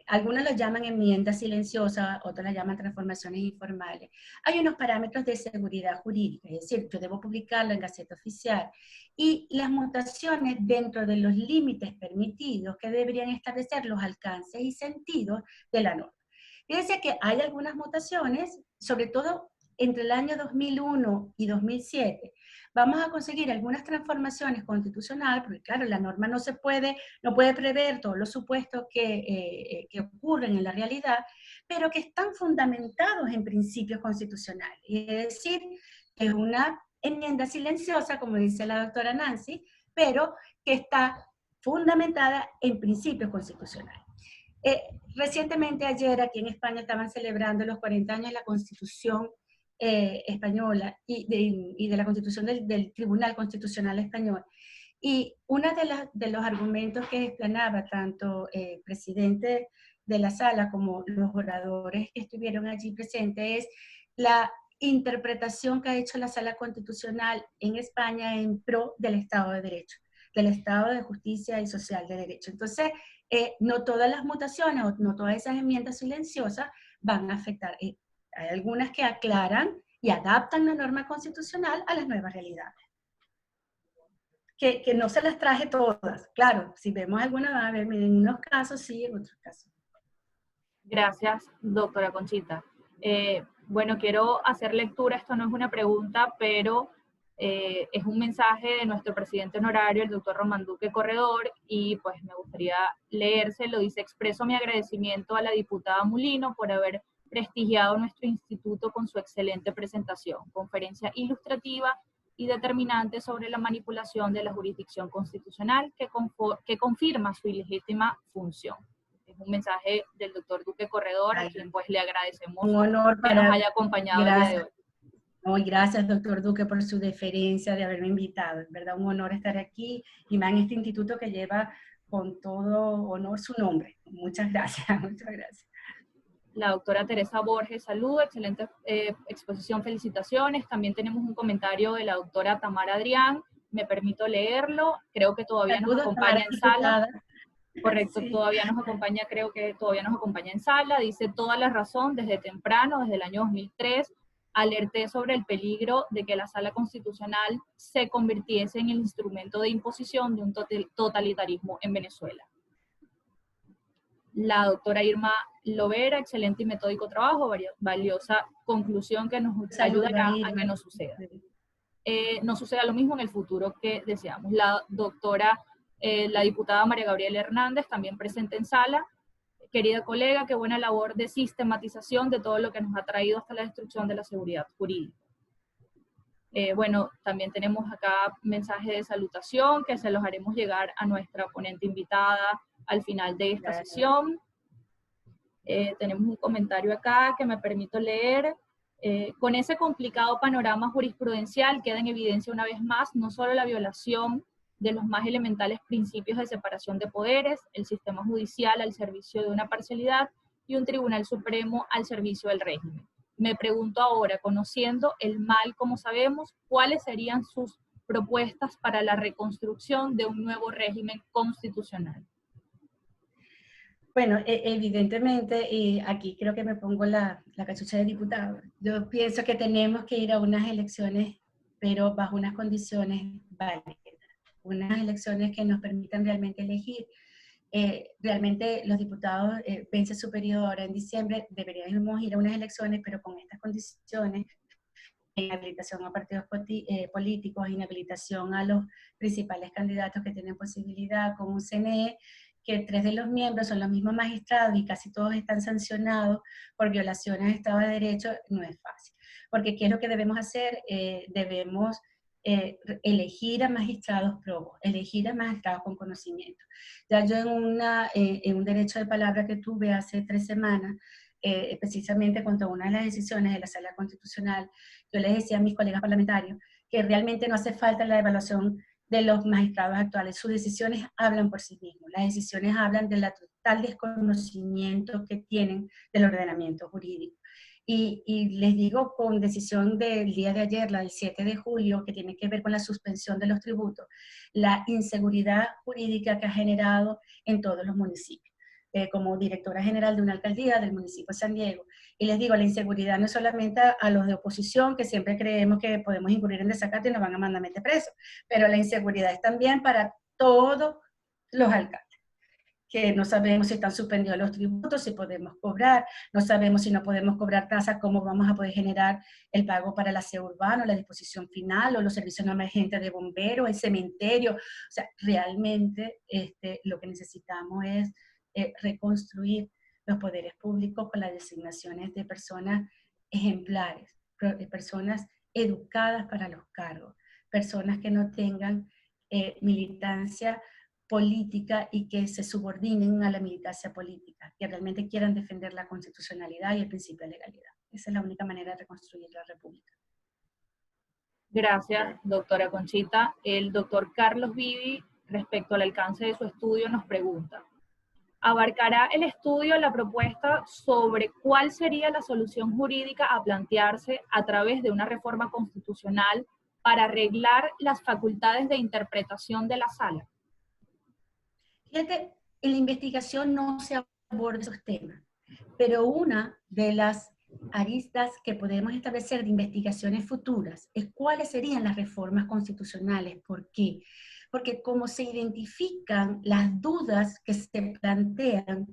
algunos lo llaman enmienda silenciosa, otros la llaman transformaciones informales? Hay unos parámetros de seguridad jurídica, es decir, yo debo publicarlo en Gaceta Oficial, y las mutaciones dentro de los límites permitidos que deberían establecer los alcances y sentidos de la norma. Fíjense que hay algunas mutaciones, sobre todo entre el año 2001 y 2007, vamos a conseguir algunas transformaciones constitucionales, porque claro, la norma no puede prever todos los supuestos que ocurren en la realidad, pero que están fundamentados en principios constitucionales. Es decir, es una enmienda silenciosa, como dice la doctora Nancy, pero que está fundamentada en principios constitucionales. Recientemente, ayer, aquí en España estaban celebrando los 40 años de la Constitución española y de la Constitución del Tribunal Constitucional Español. Y uno de los argumentos que explanaba tanto el presidente de la sala como los oradores que estuvieron allí presentes es la interpretación que ha hecho la Sala Constitucional en España en pro del Estado de Derecho, del Estado de Justicia y Social de Derecho. Entonces, no todas las mutaciones o no todas esas enmiendas silenciosas van a afectar. Hay algunas que aclaran y adaptan la norma constitucional a las nuevas realidades. Que no se las traje todas. Claro, si vemos algunas, van a ver, en unos casos sí, en otros casos. Gracias, doctora Conchita. Bueno, quiero hacer lectura, esto no es una pregunta, pero es un mensaje de nuestro presidente honorario, el doctor Román Duque Corredor, y pues me gustaría leérselo. Dice, expreso mi agradecimiento a la diputada Molino por haber prestigiado nuestro instituto con su excelente presentación, conferencia ilustrativa y determinante sobre la manipulación de la jurisdicción constitucional que confirma su ilegítima función. Es un mensaje del doctor Duque Corredor, a quien pues le agradecemos un honor que nos haya acompañado el día de hoy. No, y gracias, doctor Duque, por su deferencia de haberme invitado. Es verdad, un honor estar aquí y más en este instituto que lleva con todo honor su nombre. Muchas gracias, muchas gracias. La doctora Teresa Borges, salud, excelente exposición, felicitaciones. También tenemos un comentario de la doctora Tamara Adrián, me permito leerlo, creo que todavía Saludos, nos acompaña en sala. Correcto, sí. todavía nos acompaña, creo que todavía nos acompaña en sala. Dice, toda la razón, desde temprano, desde el año 2003, alerté sobre el peligro de que la Sala Constitucional se convirtiese en el instrumento de imposición de un totalitarismo en Venezuela. La doctora Irma Lovera, excelente y metódico trabajo, valiosa conclusión que nos ayudará a que no suceda. No suceda lo mismo en el futuro que deseamos. La doctora la diputada María Gabriela Hernández, también presente en sala. Querida colega, qué buena labor de sistematización de todo lo que nos ha traído hasta la destrucción de la seguridad jurídica. Bueno, también tenemos acá mensajes de salutación que se los haremos llegar a nuestra ponente invitada al final de esta sesión. Tenemos un comentario acá que me permito leer. Con ese complicado panorama jurisprudencial queda en evidencia una vez más no solo la violación de los más elementales principios de separación de poderes, el sistema judicial al servicio de una parcialidad y un tribunal supremo al servicio del régimen. Me pregunto ahora, conociendo el mal como sabemos, ¿cuáles serían sus propuestas para la reconstrucción de un nuevo régimen constitucional? Bueno, evidentemente, y aquí creo que me pongo la cachucha de diputado. Yo pienso que tenemos que ir a unas elecciones, pero bajo unas condiciones válidas. Unas elecciones que nos permitan realmente elegir. Realmente los diputados vence su periodo ahora en diciembre, deberíamos ir a unas elecciones, pero con estas condiciones, inhabilitación a partidos políticos, inhabilitación a los principales candidatos que tienen posibilidad, con un CNE, que 3 de los miembros son los mismos magistrados y casi todos están sancionados por violaciones de Estado de Derecho, no es fácil. Porque ¿qué es lo que debemos hacer? Debemos elegir a magistrados probos, elegir a magistrados con conocimiento. Ya yo en un derecho de palabra que tuve hace 3 semanas, precisamente contra una de las decisiones de la Sala Constitucional, yo les decía a mis colegas parlamentarios que realmente no hace falta la evaluación de los magistrados actuales. Sus decisiones hablan por sí mismos. Las decisiones hablan del total desconocimiento que tienen del ordenamiento jurídico. Y les digo, con decisión del día de ayer, la del 7 de julio, que tiene que ver con la suspensión de los tributos, la inseguridad jurídica que ha generado en todos los municipios. Como directora general de una alcaldía del municipio de San Diego. Y les digo, la inseguridad no es solamente a los de oposición, que siempre creemos que podemos incurrir en desacato y nos van a mandar meter presos, pero la inseguridad es también para todos los alcaldes, que no sabemos si están suspendidos los tributos, si podemos cobrar, no sabemos si no podemos cobrar tasas, cómo vamos a poder generar el pago para el aseo urbano, la disposición final, o los servicios no emergentes de bomberos, el cementerio. O sea, realmente lo que necesitamos es reconstruir los poderes públicos con las designaciones de personas ejemplares, personas educadas para los cargos, personas que no tengan militancia política y que se subordinen a la militancia política, que realmente quieran defender la constitucionalidad y el principio de legalidad. Esa es la única manera de reconstruir la República. Gracias, doctora Conchita. El doctor Carlos Vivi, respecto al alcance de su estudio, nos pregunta: ¿abarcará el estudio la propuesta sobre cuál sería la solución jurídica a plantearse a través de una reforma constitucional para arreglar las facultades de interpretación de la Sala? Fíjate, en la investigación no se aborda esos temas, pero una de las aristas que podemos establecer de investigaciones futuras es cuáles serían las reformas constitucionales. ¿Por qué? Porque como se identifican las dudas que se plantean,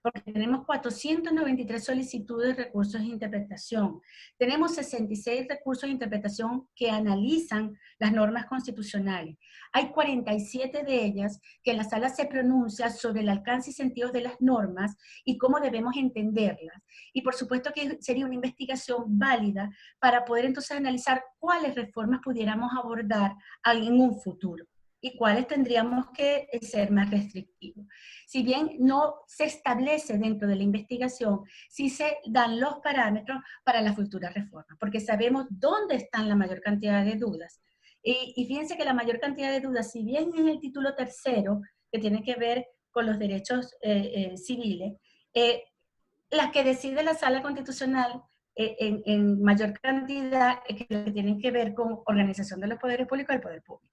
porque tenemos 493 solicitudes de recursos de interpretación, tenemos 66 recursos de interpretación que analizan las normas constitucionales. Hay 47 de ellas que en la sala se pronuncia sobre el alcance y sentido de las normas y cómo debemos entenderlas. Y por supuesto que sería una investigación válida para poder entonces analizar cuáles reformas pudiéramos abordar en un futuro y cuáles tendríamos que ser más restrictivos. Si bien no se establece dentro de la investigación, sí se dan los parámetros para las futuras reformas, porque sabemos dónde están la mayor cantidad de dudas. Y fíjense que la mayor cantidad de dudas, si bien en el título tercero, que tiene que ver con los derechos civiles, las que decide la Sala Constitucional en mayor cantidad que tienen que ver con organización de los poderes públicos y el poder público.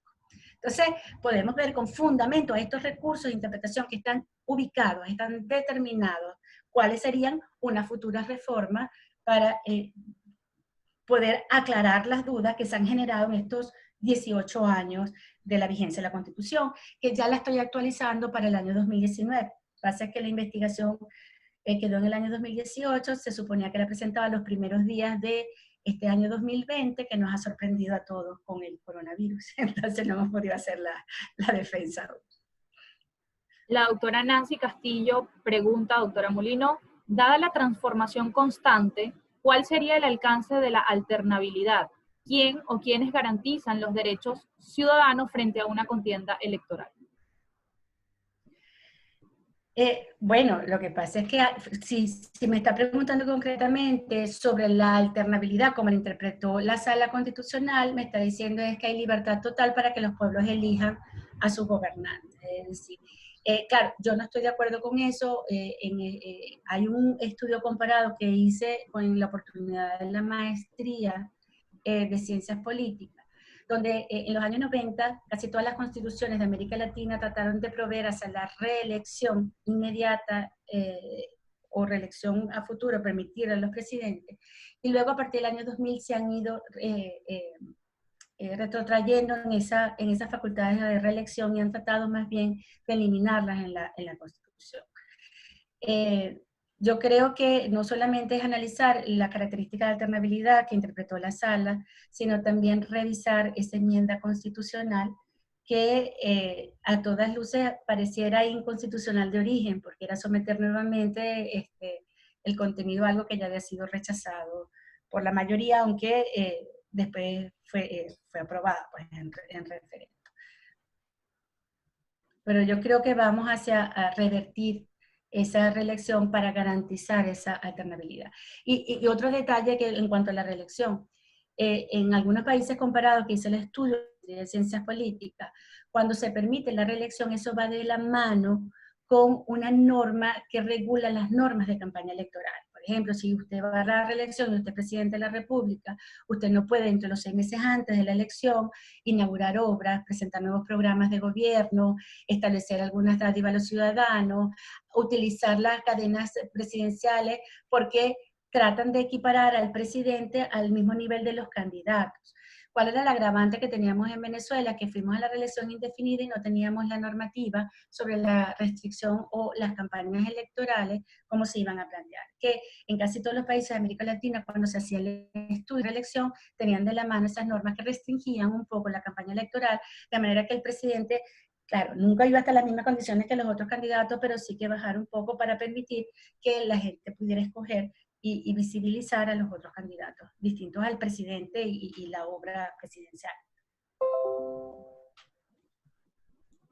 Entonces, podemos ver con fundamento a estos recursos de interpretación que están ubicados, están determinados, cuáles serían una futura reforma para poder aclarar las dudas que se han generado en estos 18 años de la vigencia de la Constitución, que ya la estoy actualizando para el año 2019. Pasa que la investigación quedó en el año 2018, se suponía que la presentaba los primeros días de este año 2020, que nos ha sorprendido a todos con el coronavirus. Entonces no hemos podido hacer la defensa hoy. La doctora Nancy Castillo pregunta, doctora Molino, dada la transformación constante, ¿cuál sería el alcance de la alternabilidad? ¿Quién o quiénes garantizan los derechos ciudadanos frente a una contienda electoral? Bueno, lo que pasa es que si me está preguntando concretamente sobre la alternabilidad, como la interpretó la Sala Constitucional, me está diciendo es que hay libertad total para que los pueblos elijan a sus gobernantes. Es decir, claro, yo no estoy de acuerdo con eso. Hay un estudio comparado que hice con la oportunidad de la maestría de Ciencias Políticas, donde en los años 90 casi todas las constituciones de América Latina trataron de proveer hacia la reelección inmediata o reelección a futuro, permitir a los presidentes, y luego a partir del año 2000 se han ido retrotrayendo en esas facultades de reelección y han tratado más bien de eliminarlas en la Constitución. Yo creo que no solamente es analizar la característica de alternabilidad que interpretó la Sala, sino también revisar esa enmienda constitucional que a todas luces pareciera inconstitucional de origen, porque era someter nuevamente el contenido a algo que ya había sido rechazado por la mayoría, aunque después fue aprobada pues, en referendo. Pero yo creo que vamos a revertir esa reelección para garantizar esa alternabilidad. Y otro detalle que en cuanto a la reelección, en algunos países comparados que hice el estudio de ciencias políticas, cuando se permite la reelección, eso va de la mano con una norma que regula las normas de campaña electoral. Por ejemplo, si usted va a la reelección y usted es presidente de la República, usted no puede, entre los 6 meses antes de la elección, inaugurar obras, presentar nuevos programas de gobierno, establecer algunas dádivas a los ciudadanos, utilizar las cadenas presidenciales, porque tratan de equiparar al presidente al mismo nivel de los candidatos. ¿Cuál era el agravante que teníamos en Venezuela? Que fuimos a la reelección indefinida y no teníamos la normativa sobre la restricción o las campañas electorales, cómo se iban a plantear. Que en casi todos los países de América Latina, cuando se hacía el estudio de reelección, tenían de la mano esas normas que restringían un poco la campaña electoral, de manera que el presidente, claro, nunca iba hasta las mismas condiciones que los otros candidatos, pero sí que bajar un poco para permitir que la gente pudiera escoger y visibilizar a los otros candidatos, distintos al presidente y la obra presidencial.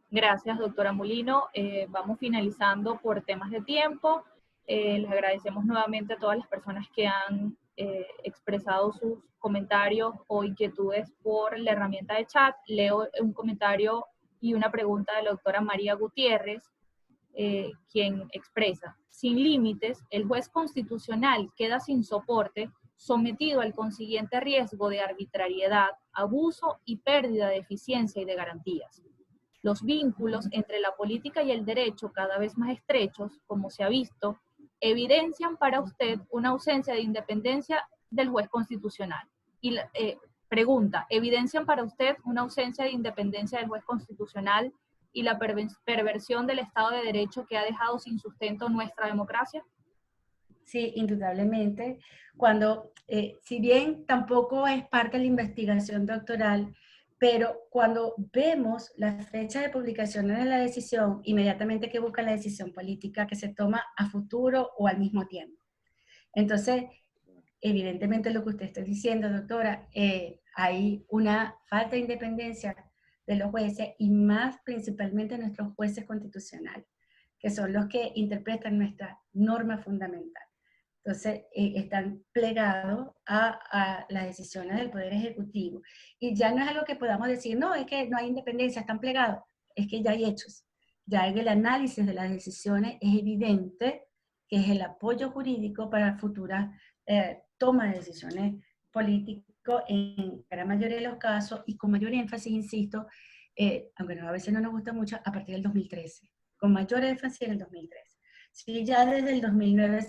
Gracias, doctora Molino. Vamos finalizando por temas de tiempo. Les agradecemos nuevamente a todas las personas que han expresado sus comentarios o inquietudes por la herramienta de chat. Leo un comentario y una pregunta de la doctora María Gutiérrez, quien expresa: sin límites, el juez constitucional queda sin soporte, sometido al consiguiente riesgo de arbitrariedad, abuso y pérdida de eficiencia y de garantías. Los vínculos entre la política y el derecho, cada vez más estrechos, como se ha visto, evidencian para usted una ausencia de independencia del juez constitucional. Y pregunta, ¿evidencian para usted una ausencia de independencia del juez constitucional y la perversión del Estado de Derecho que ha dejado sin sustento nuestra democracia? Sí, indudablemente. Cuando, si bien tampoco es parte de la investigación doctoral, pero cuando vemos la fecha de publicación de la decisión, inmediatamente que busca la decisión política que se toma a futuro o al mismo tiempo. Entonces, evidentemente lo que usted está diciendo, doctora, hay una falta de independencia de los jueces y más principalmente nuestros jueces constitucionales, que son los que interpretan nuestra norma fundamental. Entonces, están plegados a las decisiones del Poder Ejecutivo. Y ya no es algo que podamos decir, no, es que no hay independencia, están plegados. Es que ya hay hechos. Ya en el análisis de las decisiones es evidente que es el apoyo jurídico para futuras toma de decisiones políticas en gran mayoría de los casos y con mayor énfasis, insisto, aunque a veces no nos gusta mucho, a partir del 2013. Con mayor énfasis en el 2013. Sí, ya desde el 2009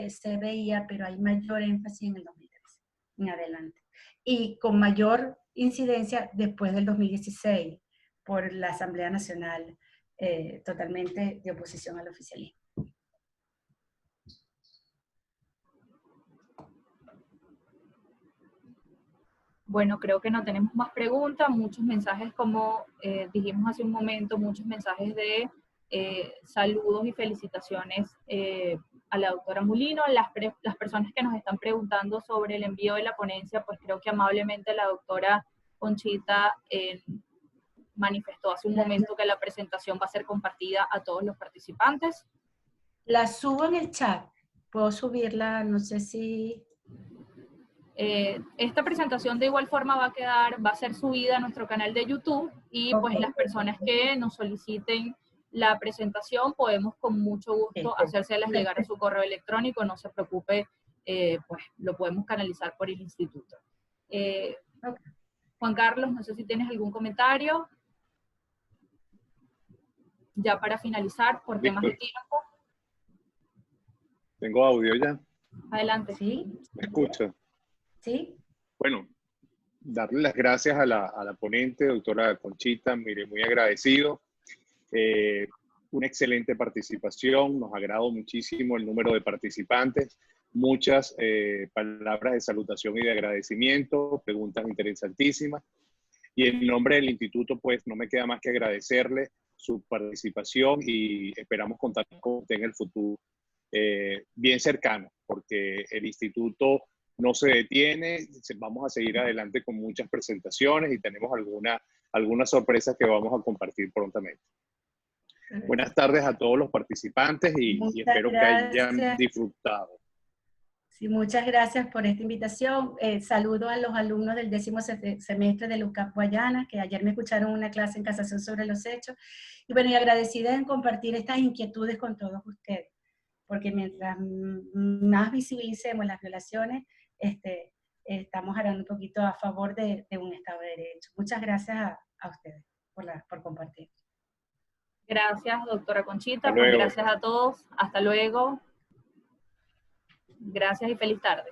se veía, pero hay mayor énfasis en el 2013, en adelante. Y con mayor incidencia después del 2016, por la Asamblea Nacional totalmente de oposición al oficialismo. Bueno, creo que no tenemos más preguntas, muchos mensajes como dijimos hace un momento, muchos mensajes de saludos y felicitaciones a la doctora Mulino. Las personas que nos están preguntando sobre el envío de la ponencia, pues creo que amablemente la doctora Conchita manifestó hace un momento que la presentación va a ser compartida a todos los participantes. La subo en el chat. Puedo subirla, no sé si... Esta presentación de igual forma va a ser subida a nuestro canal de YouTube y pues las personas que nos soliciten la presentación podemos con mucho gusto hacérselas llegar a su correo electrónico, no se preocupe, pues lo podemos canalizar por el instituto. Juan Carlos, no sé si tienes algún comentario. Ya para finalizar, por temas de tiempo. ¿Tengo audio ya? Adelante. ¿Sí? ¿Me escucha? ¿Sí? Bueno, darle las gracias a la ponente, doctora Conchita, mire, muy agradecido. Una excelente participación, nos agradó muchísimo el número de participantes, muchas palabras de salutación y de agradecimiento, preguntas interesantísimas. Y en nombre del instituto, pues no me queda más que agradecerle su participación y esperamos contar con usted en el futuro bien cercano, porque el instituto no se detiene, vamos a seguir adelante con muchas presentaciones y tenemos algunas sorpresas que vamos a compartir prontamente. Buenas tardes a todos los participantes y espero que hayan disfrutado. Sí, muchas gracias por esta invitación. Saludo a los alumnos del 10º semestre de LUCAP Guayana, que ayer me escucharon una clase en casación sobre los hechos. Y bueno, y agradecida en compartir estas inquietudes con todos ustedes, porque mientras más visibilicemos las violaciones, estamos hablando un poquito a favor de un Estado de Derecho. Muchas gracias a ustedes por compartir. Gracias, doctora Conchita. Pues gracias a todos. Hasta luego. Gracias y feliz tarde.